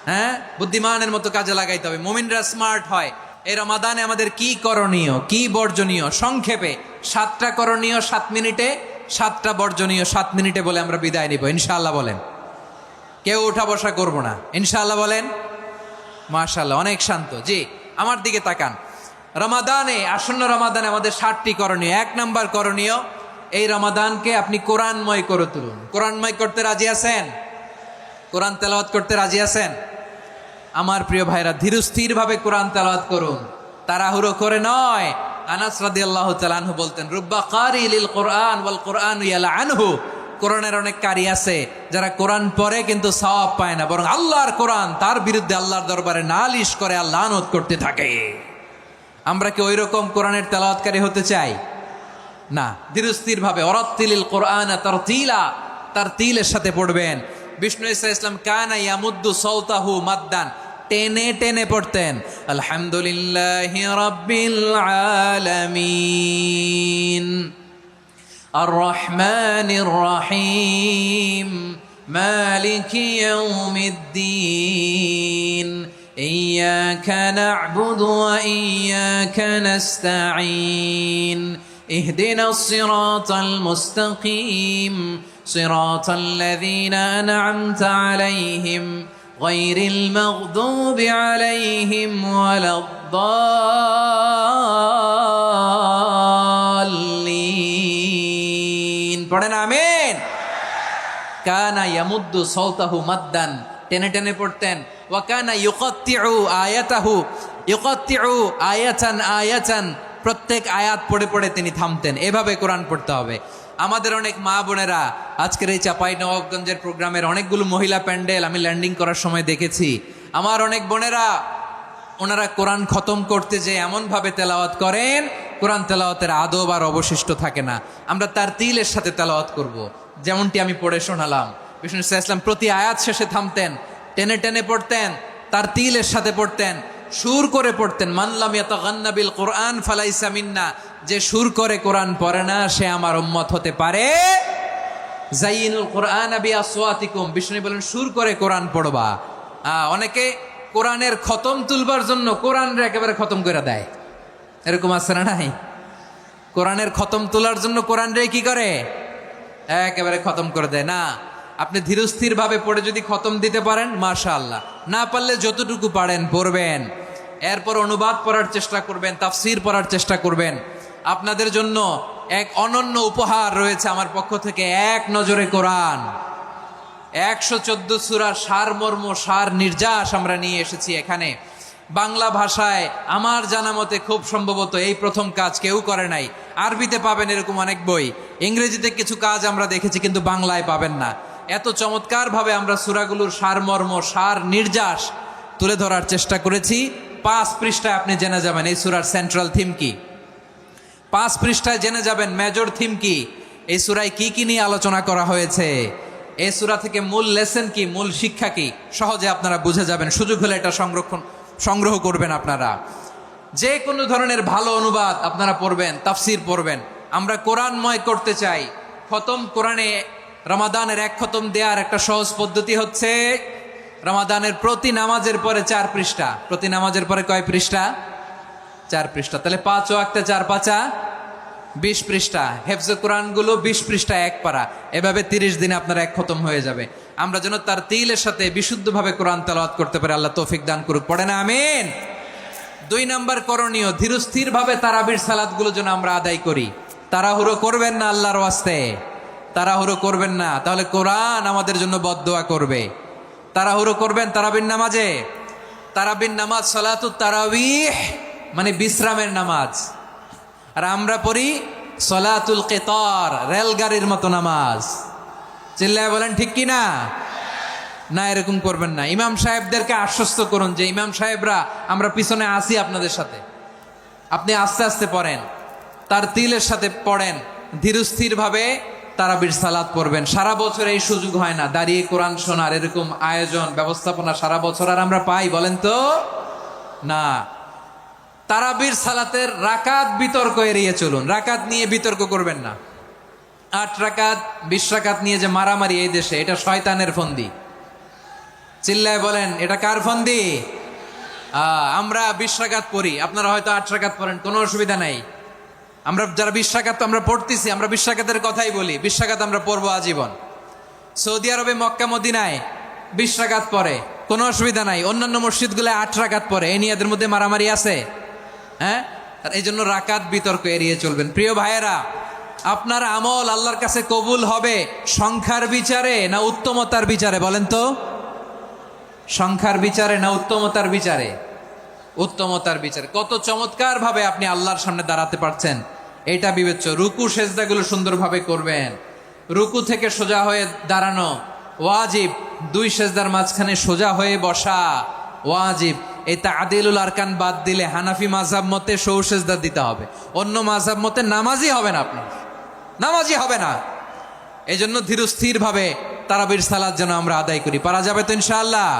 হ্যাঁ, বুদ্ধিমানের মতো কাজে লাগাইতে হবে। মুমিনরা স্মার্ট হয়। এই রমাদানে আমাদের কি করণীয়, কি বর্জনীয়, সংক্ষেপে 7টা করণীয় 7 মিনিটে, 7টা বর্জনীয় 7 মিনিটে বলে আমরা বিদায় নিব ইনশাআল্লাহ। বলেন, কেউ উঠা বসা করবো না ইনশাআল্লাহ। বলেন মাশাআল্লাহ, অনেক শান্ত। জি, আমার দিকে তাকান। রমাদানে, আসন্ন রমাদানে আমাদের 7টি করণীয়। 1 নাম্বার করণীয়, এই রমাদানকে আপনি কোরআনময় করে তুলুন। কোরআনময় করতে রাজি আছেন? কোরআন তেলাওয়াত করতে রাজি আছেন? আমার প্রিয় ভাইরা, ধীরস্থির ভাবে কোরআন তেলাওয়াত করুন, তাড়াহুড়ো করে নয়। আনাস রাদিয়াল্লাহু তাআলা আনহু বলতেন, রুব্বা কারি লিল কোরআন ওয়াল কোরআন ইয়ালআনহু। কোরআনের অনেক কারি আছে যারা কোরআন পড়ে কিন্তু সওয়াব পায় না, বরং আল্লাহর কোরআন তার বিরুদ্ধে আল্লাহর দরবারে নালিশ করে আর লানত করতে থাকে। আমরা কি ওই রকম কোরআনের তেলাওয়াতকারী হতে চাই? না। ধীরস্থির ভাবে ওয়ারাত্তিলিল কোরআন তারতিলা, তারতিলের সাথে পড়বেন। বিষ্ণু ইসা ইসলাম কানা ইয়ামুদ্দু সাওতাহু মাদ্দান, টেনে টেনে পড়তেন। আলহামদুলিল্লাহি রাব্বিল আলামিন আর রহমানির রহিম মালিকি ইয়াউমিদ্দিন ইয়্যাকা না'বুদু ওয়া ইয়্যাকা নাস্তাঈন ইহদিনাস সিরাতাল মুস্তাকিম সিরাতাল লাযীনা আন'আমতা আলাইহিম গায়রিল মাগদুবি আলাইহিম ওয়ালাদ-দাল্লিন। পড়েন আমিন। কানা ইয়ামুদ্দু সাওতাহু মাদ্দান, টেনে টেনে পড়তেন। ওয়া কানা ইউকাত্তিউ আয়াতাহু, ইউকাত্তিউ আয়াতান আয়াতান, প্রত্যেক আয়াত পড়ে পড়ে তিনি থামতেন। এভাবে কোরআন পড়তে হবে। আমাদের অনেক মা বোনেরা, আজকের এই চাঁপাইনবাবগঞ্জের প্রোগ্রামের অনেকগুলো মহিলা প্যান্ডেল আমি ল্যান্ডিং করার সময় দেখেছি। আমার অনেক বোনেরা, ওনারা কোরআন খতম করতে যে এমনভাবে তেলাওয়াত করেন, কোরআন তেলাওয়াতের আদব আর অবশিষ্ট থাকে না। আমরা তার তিলের সাথে তেলাওয়াত করব, যেমনটি আমি পড়ে শোনালাম। বিষ্ণু ইসলাম প্রতি আয়াত শেষে থামতেন, টেনে টেনে পড়তেন, তার তিলের সাথে পড়তেন, সুর করে পড়তেন। মানলাম ইয়াতাগান্না বিল কোরআন ফালাইসা মিন্না, যে সুর করে কোরআন পড়ে না সে আমার উম্মত হতে পারে। জাইনুল কোরআন বিআসওয়াতিকুম, বিষ্ণু বলেন সুর করে কোরআন পড়বা। অনেকে কোরআনের খতম তুলবার জন্য কোরআনরে একেবারে খতম করে দেয়, এরকম আছে না নাই? কোরআনের খতম তোলার জন্য কোরআনরে কি করে? একেবারে খতম করে দেয়। না, আপনি ধীরস্থির ভাবে পড়ে যদি খতম দিতে পারেন মাশাআল্লাহ, না পারলে যতটুকু পারেন পড়বেন। এরপর অনুবাদ পড়ার চেষ্টা করবেন, তাফসির পড়ার চেষ্টা করবেন। আপনাদের জন্য এক অনন্য উপহার রয়েছে আমার পক্ষ থেকে, এক নজরে কোরআন। 114 সূরার সারমর্ম, সার নির্যাস আমরা নিয়ে এসেছি এখানে বাংলা ভাষায়। আমার জানা মতে খুব সম্ভবত এই প্রথম কাজ, কেউ করে নাই। আরবিতে পাবেন এরকম অনেক বই, ইংরেজিতে কিছু কাজ আমরা দেখেছি, কিন্তু বাংলায় পাবেন না। এত চমৎকারভাবে আমরা সূরাগুলোর সারমর্ম, সার নির্যাস তুলে ধরার চেষ্টা করেছি। 5 পৃষ্ঠায় আপনি জেনে যাবেন এই সূরার সেন্ট্রাল থিম কি। 5 পৃষ্ঠায় জেনে যাবেন মেজর থিম কি, এই সূরায় কি কি নিয়ে আলোচনা করা হয়েছে, এই সূরা থেকে মূল লেসন কি, মূল শিক্ষা কি, সহজে আপনারা বুঝে যাবেন। সুযোগ হলে এটা সংগ্রহ করবেন। আপনারা যে কোনো ধরনের ভালো অনুবাদ আপনারা পড়বেন, তাফসির পড়বেন। আমরা কোরআনময় করতে চাই। খতম কোরআনে রমাদানের 1 খতম দেওয়ার একটা সহজ পদ্ধতি হচ্ছে, রমাদানের প্রতি নামাজের পরে 4 পৃষ্ঠা। প্রতি নামাজের পরে কয় পৃষ্ঠা? 4 পৃষ্ঠা। তাহলে 5 ওয়াক্তে 4 পাঁচা 20 পৃষ্ঠা। হেফজে কোরআনগুলো 20 পৃষ্ঠা 1 পারা। এভাবে 30 দিনে আপনার 1 খতম হয়ে যাবে। আমরা যেন তার তিলের সাথে বিশুদ্ধভাবে কোরআন তেলাওয়াত করতে পারি, আল্লাহ তৌফিক দান করুক। পড়ে না আমিন। 2 নাম্বার করণীয়, ধীরস্থিরভাবে তারাবির সালাতগুলো যেন আমরা আদায় করি। তাড়াহুড়ো করবেন না আল্লাহর ওয়াস্তে, তাড়াহুড়ো করবেন না, তাহলে কোরআন আমাদের জন্য বদদোয়া করবে। তাড়াহুড়ো করবেন তারাবির নামাজে। তারাবির নামাজ সালাতুত তারাবিহ মানে বিশ্রামের নামাজ, আর আমরা পড়ি সলাতুল কিতার, রেলগাড়ির মতো নামাজ। চিল্লায় বলেন ঠিক কি না? না, এরকম করবেন না। ইমাম সাহেবদেরকে আশ্বস্ত করুন যে ইমাম সাহেবরা আমরা পিছনে আসি আপনাদের সাথে, আপনি আস্তে আস্তে পড়েন, তার তিলের সাথে পড়েন, ধীরস্থির ভাবে তারাবির সালাত পড়বেন। সারা বছর এই সুযোগ হয় না, দাঁড়িয়ে কোরআন শোনার এরকম আয়োজন ব্যবস্থাপনা সারা বছর আর আমরা পাই বলেন তো? না। তারাবির সালাতের রাকাত বিতর্ক এড়িয়ে চলুন, রাকাত নিয়ে বিতর্ক করবেন না। 8 রাকাত 20 রাকাত নিয়ে যে মারামারি এই দেশে, এটা শয়তানের ফন্দি। চিল্লায় বলেন এটা কার ফন্দি? আমরা 20 রাকাত পড়ি, আপনারা হয়তো 8 রাকাত পড়েন, কোনো অসুবিধা নাই। আমরা যারা 20 রাকাত আমরা পড়তেছি, আমরা 20 রাকাতের কথাই বলি, 20 রাকাত আমরা পড়বো আজীবন। সৌদি আরবে মক্কা মদিনায় 20 রাকাত পড়ে, কোনো অসুবিধা নাই। অন্যান্য মসজিদগুলো 8 রাকাত পড়ে, এই নিয়ে এদের মধ্যে মারামারি আছে? হ্যাঁ, এই জন্য রাকাত বিতর্ক এড়িয়ে চলবেন। প্রিয় ভাইয়েরা, আপনার আমল আল্লাহর কাছে কবুল হবে সংখ্যার বিচারে না উত্তমতার বিচারে বলেন তো? সংখ্যার বিচারে না উত্তমতার বিচারে? উত্তমতার বিচারে। কত চমৎকার ভাবে আপনি আল্লাহর সামনে দাঁড়াতে পারছেন এটা বিবেচ্য। রুকু সেজদাগুলো সুন্দরভাবে করবেন, রুকু থেকে সোজা হয়ে দাঁড়ানো ওয়াজিব, 2 সেজদার মাঝখানে সোজা হয়ে বসা ওয়াজিব। এই তাআদিলুল আরকান বাদ দিলে হানাফি মাযহাব মতে সৌ সেজদা দিতে হবে, অন্য মাযহাব মতে নামাজই হবে না, আপনি নামাজই হবে না। এই জন্য ধীরস্থির ভাবে তারাবির সালাত যেন আমরা আদায় করি। পারা যাবে তো ইনশাআল্লাহ?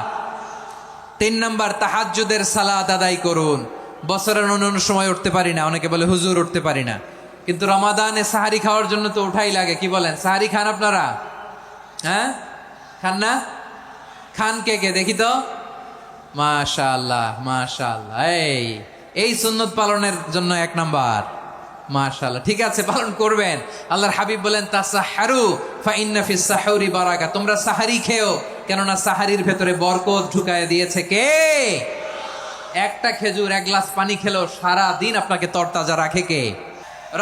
3 নাম্বার, তাহাজ্জুদের সালাত আদায় করুন। বছরের অন্য সময় উঠতে পারি না, অনেকে বলে হুজুর উঠতে পারি না, কিন্তু রমাদানে সাহারি খাওয়ার জন্য তো উঠাই লাগে। কি বলেন, সাহারি খান আপনারা? হ্যাঁ, খান না? খান কে কে দেখি তো? মাশাআল্লাহ মাশাআল্লাহ। এই সুন্নত পালনের জন্য 1 নাম্বার। মাশাআল্লাহ, ঠিক আছে, পালন করবেন। আল্লাহর হাবিব বলেন তাসাহহারু ফা ইন্না ফিস সাহুরি বারাকা, তোমরা সাহারি খেও, কেননা সাহারির ভেতরে বরকত ঢুকায় দিয়েছে কে? একটা খেজুর 1 গ্লাস পানি খেলো সারা দিন আপনাকে তরতাজা রাখে কে?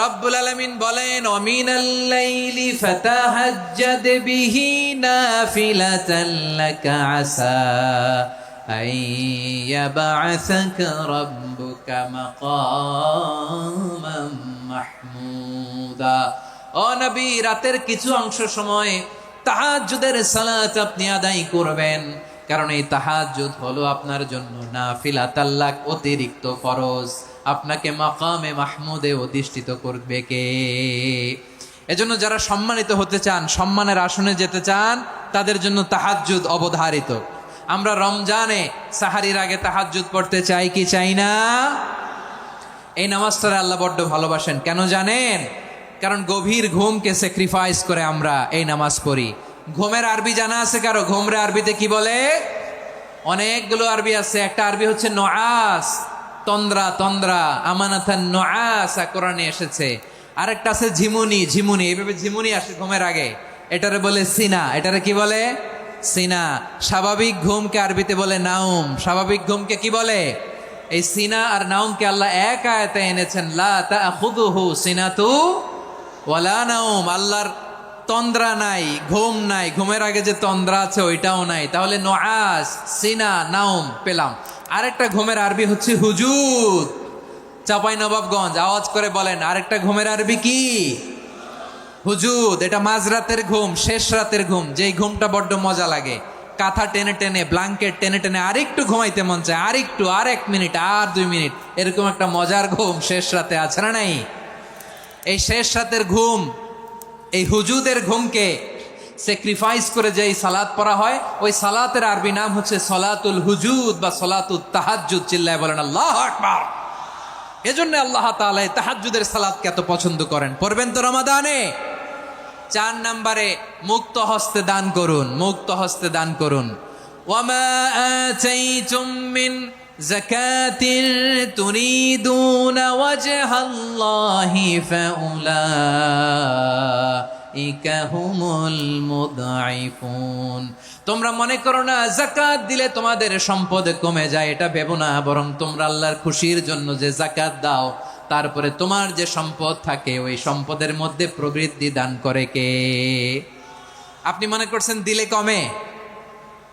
রব্বুল আলামিন বলেন ওয়ামিনাল লাইলি ফাতাহাজ্জাদ বিহি নাফিলাতান লাকা আসা আইয়াবা'সাকা রাব্বুকা মাকামান মাহমুদা। ও নবী, রাতের কিছু অংশ সময় তাহাজ্জুদের সালাত আপনি আদায় করবেন, কারণ এই তাহাজ্জুদ হলো আপনার জন্য নাফিলাতাল লাক, অতিরিক্ত ফরজ। আপনাকে মাকামে মাহমুদে অধিষ্ঠিত করবে কে? এজন্য যারা সম্মানিত হতে চান, সম্মানের আসনে যেতে চান, তাদের জন্য তাহাজ্জুদ অবধারিত। আমরা রমজানে সাহারির আগে তাহাজ্জুদ পড়তে চাই কি চাই না? এই নামাজটা আল্লাহ বড্ড ভালোবাসেন, কেন জানেন? কারণ গভীর ঘুমকে স্যাক্রিফাইস করে আমরা এই নামাজ পড়ি। ঘুমের আরবি জানা আছে কারো? ঘুমরে আরবিতে কি বলে? অনেকগুলো আরবি আছে। একটা আরবি হচ্ছে নুআস, তন্দ্রা, তন্দ্রা, আমানাতান নুআসা কোরআনে এসেছে। আরেকটা আছে ঝিমুনি, ঝিমুনি, এইভাবে ঝিমুনি আসে ঘুমের আগে, এটারে বলে সিনা। এটারে কি বলে? সিনা। স্বাভাবিক ঘুমকে আরবিতে বলে নাউম। স্বাভাবিক ঘুমকে কি বলে? এই সিনা আর নাউমকে আল্লাহ এক আয়াতে এনেছেন, লা তাখুযুহু সিনাতু ওয়ালা নাউম। আল্লাহর তন্দ্রা নাই, ঘুম নাই, ঘুমের আগে যে তন্দ্রা আছে ওইটাও নাই। তাহলে নুআস, সিনা, নাউম পেলাম। আরেকটা ঘুমের আরবি হচ্ছে হুজুদ। চাঁপাইনবাবগঞ্জ আওয়াজ করে বলেন, আরেকটা ঘুমের আরবি কি? হুজুদ। এটা মাঝরাতের ঘুম, শেষ রাতের ঘুম, যেই ঘুমটা বড্ড মজা লাগে। কাঁথা টেনে টেনে, ব্ল্যাঙ্কেট টেনে টেনে আরেকটু ঘুমাইতে মন চায়, আরেকটু, আর 1 মিনিট, আর 2 মিনিট, এরকম একটা মজার ঘুম শেষ রাতে আছে না নাই? এই শেষ রাতের ঘুম, এই হুজুদের ঘুমকে স্যাক্রিফাইস করে যে সালাত পড়া হয়, ওই সালাতের আরবি নাম হচ্ছে সলাতুল হুজুদ বা সলাতুত তাহাজ্জুদ। চিল্লায় বলেন আল্লাহু আকবার। এজন্য আল্লাহ তাআলা তাহাজ্জুদের সালাতকে এত পছন্দ করেন। পড়বেন তো রমাদানে? 4 নম্বরে মুক্ত হস্তে দান করুন, মুক্ত হস্তে দান করুন। ওয়ামা আতাইতুম মিন যাকাতিন তুরিদুনা ওয়াজহাল্লাহি ফাউলাইকা হুমুল মুদঈফুন। তোমরা মনে করো না যাকাত দিলে তোমাদের সম্পদ কমে যায়, এটা ভেবো না। বরং তোমরা আল্লাহর খুশির জন্য যে যাকাত দাও, তারপরে তোমার যে সম্পদ থাকে ওই সম্পদের মধ্যে প্রবৃদ্ধি দান করে কে? আপনি মনে করছেন দিলে কমে?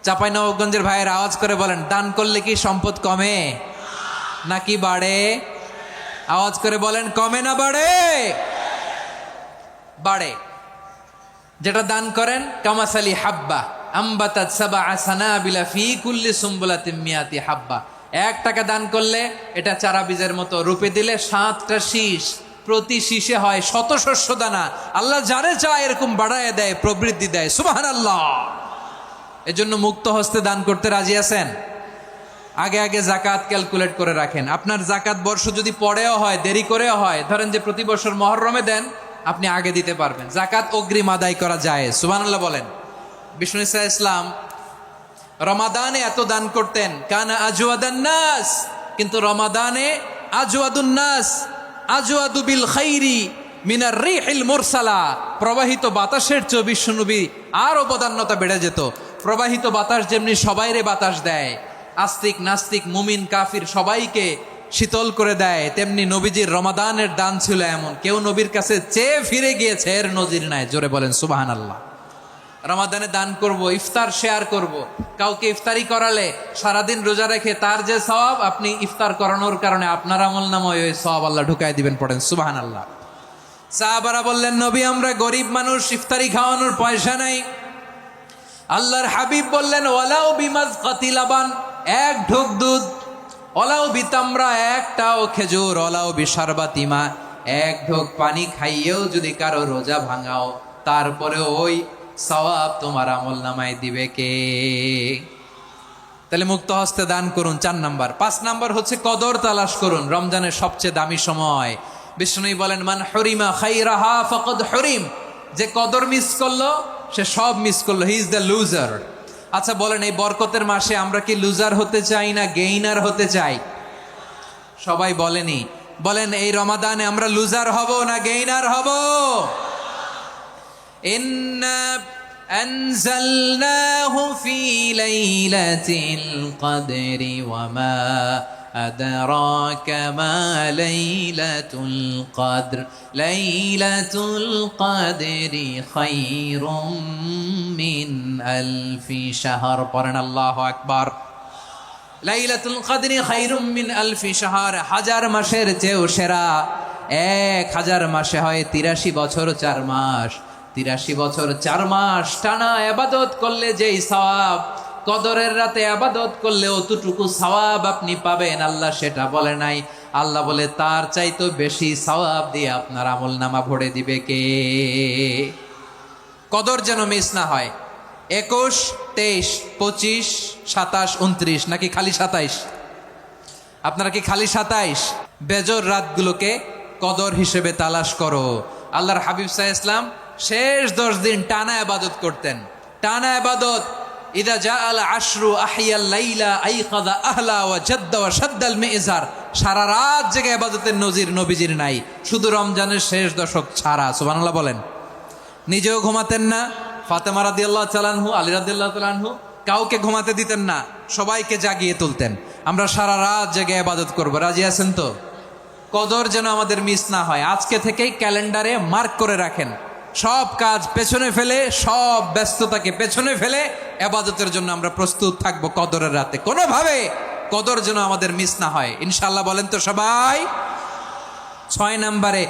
চাঁপাইনবাবগঞ্জের ভাইয়ের আওয়াজ করে বলেন, দান করলে কি সম্পদ কমে নাকি বাড়ে? আওয়াজ করে বলেন, কমে না বাড়ে? বাড়ে। যেটা দান করেন কামাসালি হাব্বা আম্বাতাত সাবা সানাবিলা ফি কুল্লি সুম্বুলাতিম মিয়াতি হাব্বা। 1 টাকা দান করলে এটা চারা বীজের মতো, রূপে দিলে 7টা শীষ, প্রতি শীষে হয় শত শস্য দানা। আল্লাহ যারে চায় এরকম বাড়ায় দেয়, প্রবৃদ্ধি দেয়। সুবহানাল্লাহ। এজন্য মুক্ত হস্তে দান করতে রাজি আছেন? আগে আগে জাকাত ক্যালকুলেট করে রাখেন। আপনার জাকাত বর্ষ যদি পরেও হয়, দেরি করেও হয়, ধরেন যে প্রতি বছর মুহররমে দেন, আপনি আগে দিতে পারবেন। জাকাত অগ্রিম আদায় করা যায়। সুবহানাল্লাহ বলেন। বিষ্ণু ইসা ইসলাম রমাদানে এত দান করতেন, কানা আজওয়াদান নাস, কিন্তু রমাদানে আজওয়াদুন নাস আজওয়াদু বিল খাইরি মিনার রিহিল মুরসালা। প্রবাহিত বাতাসের চেয়ে বিশ্বনবী আরো বদান্যতা বেড়ে যেত। প্রবাহিত বাতাস যেমনি সবাইরে বাতাস দেয়, আস্তিক নাস্তিক মুমিন কাফির সবাইকে শীতল করে দেয়, তেমনি নবীজির রমাদানের দান ছিল এমন, কেউ নবীর কাছে চেয়ে ফিরে গিয়েছে এর নজির নাই। জোরে বলেন সুবহানাল্লাহ। রমাদানে দান করব, ইফতার শেয়ার করব। কাউকে ইফতারি করালে সারাদিন রোজা রেখে তার যে সওয়াব, আপনি ইফতার করানোর কারণে আপনার আমলনামায় ওই সওয়াব আল্লাহ ঢুকায় দিবেন। পড়েন সুবহানাল্লাহ। সাহাবারা বললেন, নবী আমরা গরিব মানুষ, ইফতারি খাওয়ানোর পয়সা নাই। আল্লাহর হাবিব বললেন, ওয়ালাউ বিমাজকাতি লাবান, 1 ঢোক দুধ, ওয়ালাউ বিতামরা, 1টাও খেজুর, ওয়ালাউ বিশারবাতিমা, 1 ঢোক পানি খাইয়েও যদি কারো রোজা ভাঙাও, তারপরে ওই সওয়াব তোমার আমলনামায় দিবে কে? তাহলে মুক্ত হস্তে দান করুন, 4 নাম্বার। 5 নাম্বার হচ্ছে কদর তালাশ করুন। রমজানের সবচেয়ে দামি সময়। বিষ্ণু বলেন, মান হরিমা খাইরাহা ফাকাদ হরিম, যে কদর মিস করলো সে সব মিস করলো, হি ইজ দ্য লুজার। আচ্ছা বলেন, এই বরকতের মাসে আমরা কি লুজার হতে চাই না গেইনার হতে চাই? সবাই বলেনি, বলেন এই রমাদানে আমরা লুজার হব না গেইনার হব? ইন্না আনজালনাহু ফি লাইলাতিল কদরি ওয়া মা আদরাকা মা লাইলাতুল কদর লাইলাতুল কদরি খায়রুম মিন আলফি শাহর। পড়েন আল্লাহু আকবার। লাইলাতুল কদরি খায়রুম মিন আলফি শাহর, 1000 মাসের চেয়েও সেরা। 1000 মাসে হয় 83 বছর 4 মাস। 83 বছর 4 মাস টানা ইবাদত করলে যেই সওয়াব, কদরের রাতে ইবাদত করলে অতটুকু সওয়াব আপনি পাবেন। আল্লাহ সেটা বলে নাই, আল্লাহ বলে তার চাইতে বেশি সওয়াব দিয়ে আপনার আমলনামা ভরে দিবে কে? কদর যেন মিস না হয়। 21, 23, 25, 27, 29 নাকি খালি 27? আপনারা কি খালি 27? বেজর রাতগুলোকে কদর হিসেবে তালাশ করো। আল্লাহর হাবিব সাল্লাল্লাহু আলাইহি ওয়াসাল্লাম শেষ 10 দিন টানা ইবাদত করতেন, টানা ইবাদত। ইদা জাআল আশরু আহিয়াল লাইলা আইকাযা আহলা ওয়া জাদ্দা ওয়া শাদ্দাল মিজার। সারা রাত জেগে ইবাদতের নজির নবীজির নাই, শুধু রমজানের শেষ দশক ছাড়া। সুবহানাল্লাহ বলেন। নিজেও ঘুমাতেন না। ফাতেমা রাদিয়াল্লাহু তাআলা আনহু, আলী রাদিয়াল্লাহু তাআলা আনহু কাউকে ঘুমাতে দিতেন না, সবাইকে জাগিয়ে তুলতেন। আমরা সারা রাত জেগে ইবাদত করব। রাজি আছেন তো? কদর যেন আমাদের মিস না হয়। আজকে থেকেই ক্যালেন্ডারে মার্ক করে রাখেন, সব কাজ পেছনে ফেলে, সব ব্যস্ততাকে পেছনে ফেলে ইবাদতের জন্য আমরা প্রস্তুত থাকবো কদরের রাতে। কোনোভাবে কদর যেন আমাদের মিস না হয়, ইনশাআল্লাহ। বলেন তো সবাই। 6 নম্বরে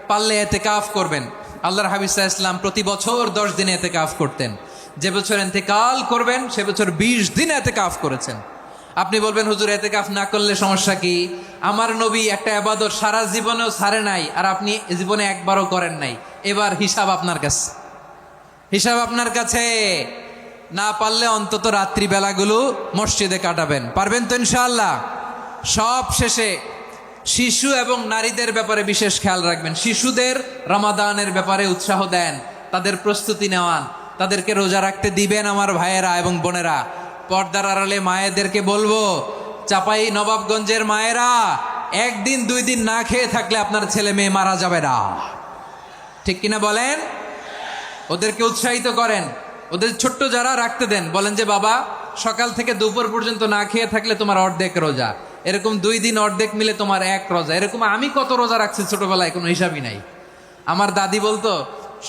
পারলে ইতিকাফ করবেন। আল্লাহর হাবিব সাল্লাল্লাহু আলাইহি ওয়াসাল্লাম প্রতি বছর 10 দিন ইতিকাফ করতেন। যে বছর ইন্তেকাল করবেন সে বছর 20 দিন ইতিকাফ করেছেন। আপনি বলবেন, হুজুর ইতিকাফ না করলে সমস্যা কি? আমার নবী একটা ইবাদত সারা জীবনেও ছাড়ে নাই, আর আপনি জীবনে একবারও করেন নাই। এবার হিসাব আপনার কাছে, হিসাব আপনার কাছে। না পারলে অন্তত রাত্রিবেলাগুলো মসজিদে কাটাবেন। পারবেন তো ইনশাআল্লাহ? সব শেষে শিশু এবং নারীদের ব্যাপারে বিশেষ খেয়াল রাখবেন। শিশুদের রমাদানের ব্যাপারে উৎসাহ দেন, তাদের প্রস্তুতি নেওয়ান, তাদেরকে রোজা রাখতে দিবেন। আমার ভাইয়েরা এবং বোনেরা, পর্দার আড়ালে মায়েদেরকে বলবো, চাপাই নবাবগঞ্জের মায়েরা, 1 দিন 2 দিন না খেয়ে থাকলে আপনার ছেলে মেয়ে মারা যাবে না। ঠিক কিনা বলেন? ওদেরকে উৎসাহিত করেন। ওদের ছোট্ট যারা রাখতে দেন, বলেন যে বাবা সকাল থেকে দুপুর পর্যন্ত না খেয়ে থাকলে তোমার অর্ধেক রোজা। এরকম 2 দিন অর্ধেক মিলে তোমার 1 রোজা। এরকম আমি কত রোজা রাখছি ছোটবেলায়, কোনো হিসাবই নাই। আমার দাদি বলতো,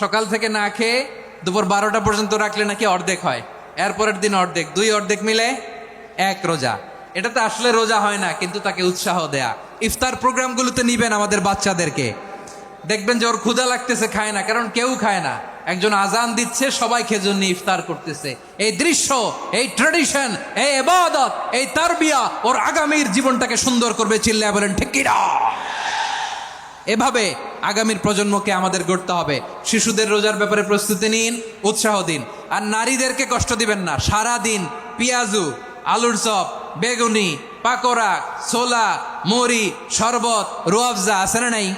সকাল থেকে না খেয়ে দুপুর 12টা পর্যন্ত রাখলে নাকি অর্ধেক হয়, এরপরের দিন অর্ধেক, 2 অর্ধেক মিলে 1 রোজা। এটা তো আসলে রোজা হয় না, কিন্তু তাকে উৎসাহ দেয়া। ইফতার প্রোগ্রামগুলোতে নিবেন আমাদের বাচ্চাদেরকে। দেখবেন যে ওর ক্ষুধা লাগতেছে, খায় না, কারণ কেউ খায় না। একজন আজান দিচ্ছে, সবাই খেজুর নিয়ে ইফতার করতেছে। এই দৃশ্য, এই ট্র্যাডিশন, এই ইবাদত, এই তারবিয়া ওর আগামীর জীবনটাকে সুন্দর করবে। চিল্লায় বলেন ঠিক কি না? এভাবে আগামীর প্রজন্মকে আমাদের গড়তে হবে। শিশুদের রোজার ব্যাপারে প্রস্তুতি নিন, উৎসাহ দিন। আর নারীদেরকে কষ্ট দিবেন না। সারা দিন পেঁয়াজু, আলুর চপ, বেগুনি, পাকোড়া, ছোলা, মুড়ি, শরবত, রুয়াফজা আছে না নাই,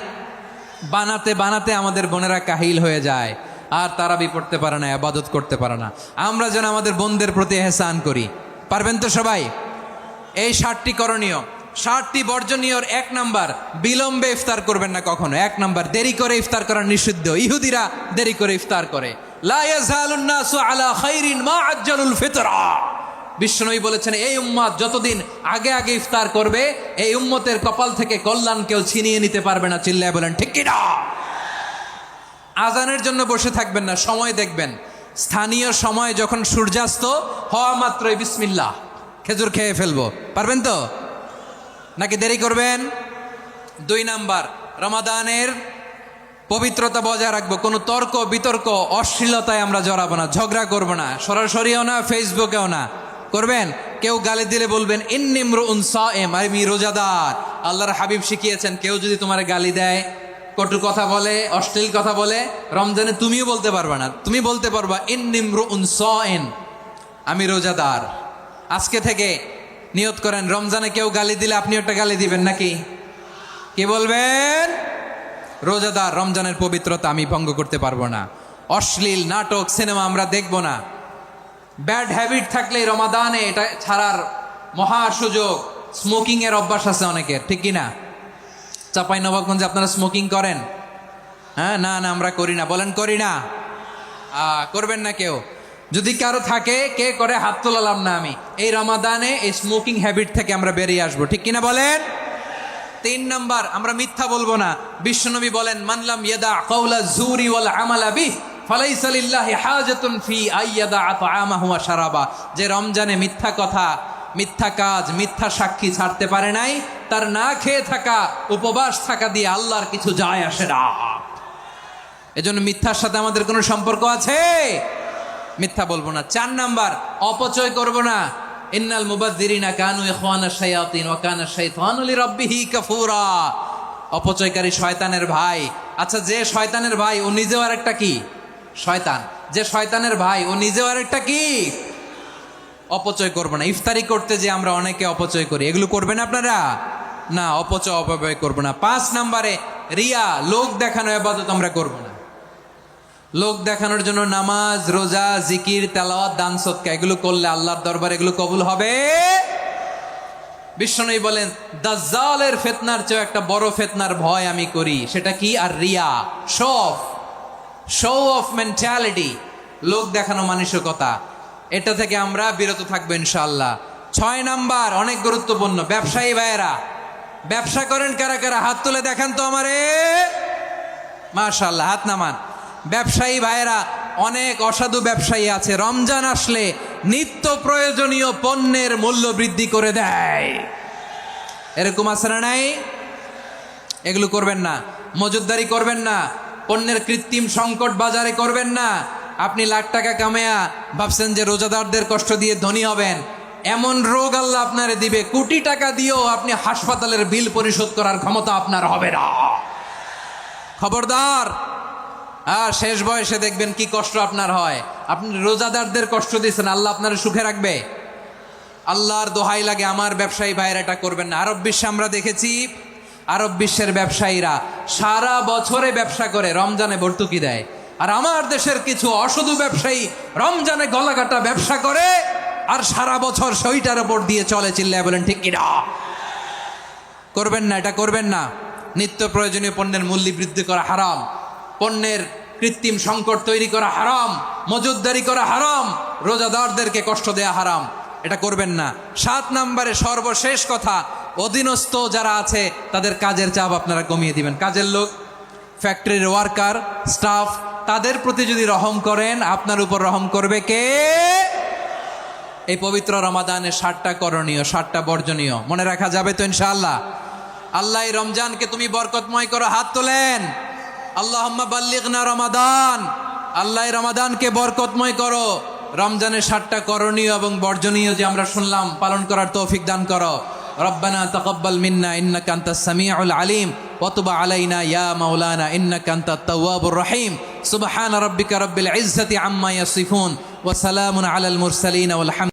বানাতে বানাতে আমাদের বোনেরা কাহিল হয়ে যায়, আর তারাবি পড়তে পারে না, ইবাদত করতে পারে না। আমরা যেন আমাদের বোনদের প্রতি এহসান করি। পারবেন তো সবাই? এই 60টি করণীয়, 60টি বর্জনীয়র 1 নাম্বার, বিলম্বে ইফতার করবেন না কখনো। 1 নাম্বার, দেরি করে ইফতার করা নিষিদ্ধ। ইহুদিরা দেরি করে ইফতার করে। লা ইয়াজালুন নাসু আলা খাইরিন মা আজ্জালুল ফিতরা। বিশ্বনবী বলেছেন, এই উম্মত যতদিন আগে আগে ইফতার করবে, এই উম্মতের কপাল থেকে কল্যাণ কেউ ছিনিয়ে নিতে পারবে না। চিল্লায় বলেন ঠিক কি না? আজানের জন্য বসে থাকবেন না, সময় দেখবেন। স্থানীয় সময় যখন সূর্যাস্ত হওয়া মাত্রই বিসমিল্লাহ, খেজুর খেয়ে ফেলবো। পারবেন তো নাকি দেরি করবেন? 2 নাম্বার, রমাদানের পবিত্রতা বজায় রাখবো। কোনো তর্ক বিতর্ক অশ্লীলতায় আমরা জড়াবো না, ঝগড়া করবো না, সরাসরিও না, ফেসবুকেও না। করবেন? কেউ গালি দিলে বলবেন ইন্নিমরুউন সায়েম, আমি রোজাদার। আল্লাহর হাবিব শিখিয়েছেন, কেউ যদি তোমার গালি দেয়, কটু কথা বলে, অশ্লীল কথা বলে, রমজানে তুমিও বলতে পারবা না। তুমি বলতে পারবা ইন্নিমরুউন সায়েম, আমি রোজাদার। আজকে থেকে নিয়ত করেন, রমজানে কেউ গালি দিলে আপনি একটা গালি দিবেন নাকি? কি বলবেন? রোজাদার, রমজানের পবিত্রতা আমি ভঙ্গ করতে পারবো না। অশ্লীল নাটক, সিনেমা আমরা দেখবো না। ব্যাড হ্যাবিট থাকলে রমাদানে এটা ছাড়ার মহা সুযোগ। স্মোকিং এর অভ্যাস আছে অনেকের, ঠিক কিনা? চাঁপাইনবাবগঞ্জে আপনারা স্মোকিং করেন? হ্যাঁ, না না আমরা করি না। বলেন করি না? করবেন না কেউ? যদি কারো থাকে, কে করে হাত তোলালাম না আমি। এই রমাদানে এই স্মোকিং হ্যাবিট থেকে আমরা বেরিয়ে আসবো, ঠিক কিনা বলেন? 3 নাম্বার, আমরা মিথ্যা বলবো না। বিশ্বনবী বলেন, মানলাম ইয়াদা কাওলা জুরি ওয়াল আমালা বিহি ফালাইসা লিল্লাহি হাজাতুন ফি আইয়াদা তাআমাহু ওয়া শারাবা। যে রমজানে মিথ্যা কথা, মিথ্যা কাজ, মিথ্যা সাক্ষী ছাড়তে পারে নাই, তার না খেয়ে থাকা, উপবাস থাকা দিয়ে আল্লাহর কিছু যায় আসে না। এজন্য মিথ্যার সাথে আমাদের কোনো সম্পর্ক আছে? মিথ্যা বলবো না। 4 নাম্বার, অপচয় করব না। ইন্নাল মুবাযযিরিনা কানু ইখওয়ানাশ শায়াতিন ওয়া কানা শাইতানু লিরাব্বিহি কাফুরা। অপচয়কারী শয়তানের ভাই। আচ্ছা, যে শয়তানের ভাই ও নিজেও আরেকটা কি? শয়তান। যে শয়তানের ভাই ও নিজেও আরেকটা কি? অপচয় করব না। ইফতারি করতে যে আমরা অনেকে অপচয় করি, এগুলো করবেন আপনারা? না, অপচয় অপব্যয় করব না। 5 নাম্বারে, রিয়া, লোক দেখানো ইবাদত আমরা করব না। লোক দেখানোর জন্য নামাজ, রোজা, জিকির, তেলাওয়াত, দান সদকা এগুলো করলে আল্লাহর দরবারে এগুলো কবুল হবে? বিশ্বনবী বলেন, দাজ্জালের ফিতনার চেয়ে একটা বড় ফিতনার ভয় আমি করি। সেটা কি? আর রিয়া, শো অফ মেন্টালিটি, লোক দেখানো মানসিকতা। এটা থেকে আমরা বিরত থাকবো ইনশাআল্লাহ। 6 নাম্বার, অনেক গুরুত্বপূর্ণ। ব্যবসায়ী ভাইয়েরা, ব্যবসা করেন কারা কারা? হাত তুলে দেখান তো আমারে। মাশাআল্লাহ, হাত নামান। ব্যবসায়ী ভাইয়েরা, অনেক অসাধু ব্যবসায়ী আছে, রমজান আসলে নিত্য প্রয়োজনীয় পণ্যের মূল্য বৃদ্ধি করে দেয়। এরকম আছে না নাই? এগুলো করবেন না। মজুদদারি করবেন না। পণ্যের কৃত্রিম সংকট বাজারে করবেন না। আপনি লাখ টাকা কামায়া ভাবছেন যে রোজাদারদের কষ্ট দিয়ে ধনী হবেন। এমন রোগ আল্লাহ আপনারে দিবে, কোটি টাকা দিয়েও আপনি হাসপাতালের বিল পরিশোধ করার ক্ষমতা আপনার হবে না। খবরদার। আর শেষ বয়সে দেখবেন কি কষ্ট আপনার হয়। আপনি রোজাদারদের কষ্ট দিয়েছেন, আল্লাহ আপনার সুখে রাখবে? আল্লাহর দোহাই লাগে, আমার ব্যবসায়ী ভাইয়েরা এটা করবেন না। আরব বিশ্বে আমরা দেখেছি, আরব বিশ্বের ব্যবসায়ীরা সারা বছরে ব্যবসা করে, রমজানে ভর্তুকি দেয়। আর আমার দেশের কিছু অসাধু ব্যবসায়ী রমজানে গলাকাটা ব্যবসা করে আর সারা বছর সেইটার উপর দিয়ে চলে। চিল্লায় বলেন ঠিক কিনা? করবেন না, এটা করবেন না। নিত্য প্রয়োজনীয় পণ্যের মূল্য বৃদ্ধি করা হারাম, পণ্যের কৃত্রিম সংকট তৈরি করা হারাম, মজুদদারি করা হারাম, রোজাদারদেরকে কষ্ট দেয়া হারাম। এটা করবেন না। 7 নাম্বারে সর্বশেষ কথা, অধীনস্থ যারা আছে তাদের কাজের চাপ আপনারা কমিয়ে দিবেন। কাজের লোক, ফ্যাক্টরির ওয়ার্কার, স্টাফ, তাদের প্রতি যদি রহম করেন, আপনার উপর রহম করবে কে? এই পবিত্র রমাদানের 7টা করণীয়, 7টা বর্জনীয় মনে রাখা যাবে তো ইনশাআল্লাহ? আল্লাহ এই রমজানকে তুমি বরকতময় করো। হাত তোলেন। আল্লাহুম্মা বাল্লিগনা রমাদান। আল্লাহ রমাদানকে বরকতময় করো। রমজানের 7টা করণীয় এবং বর্জনীয় যে আমরা শুনলাম পালন করার তৌফিক দান করো। রব্বানা তাকাব্বাল মিন্না ইন্নাকা আনতাস সামিউল আলিম ওয়া তুব আলাইনা ইয়া মাওলানা ইন্নাকা আনতাত তাওয়াবুর রহিম। সুবহান রাব্বিকা রাব্বিল ইজ্জাতি আম্মা ইয়াসিফুন ওয়া সালামুন আলাল মুরসালিন ওয়াল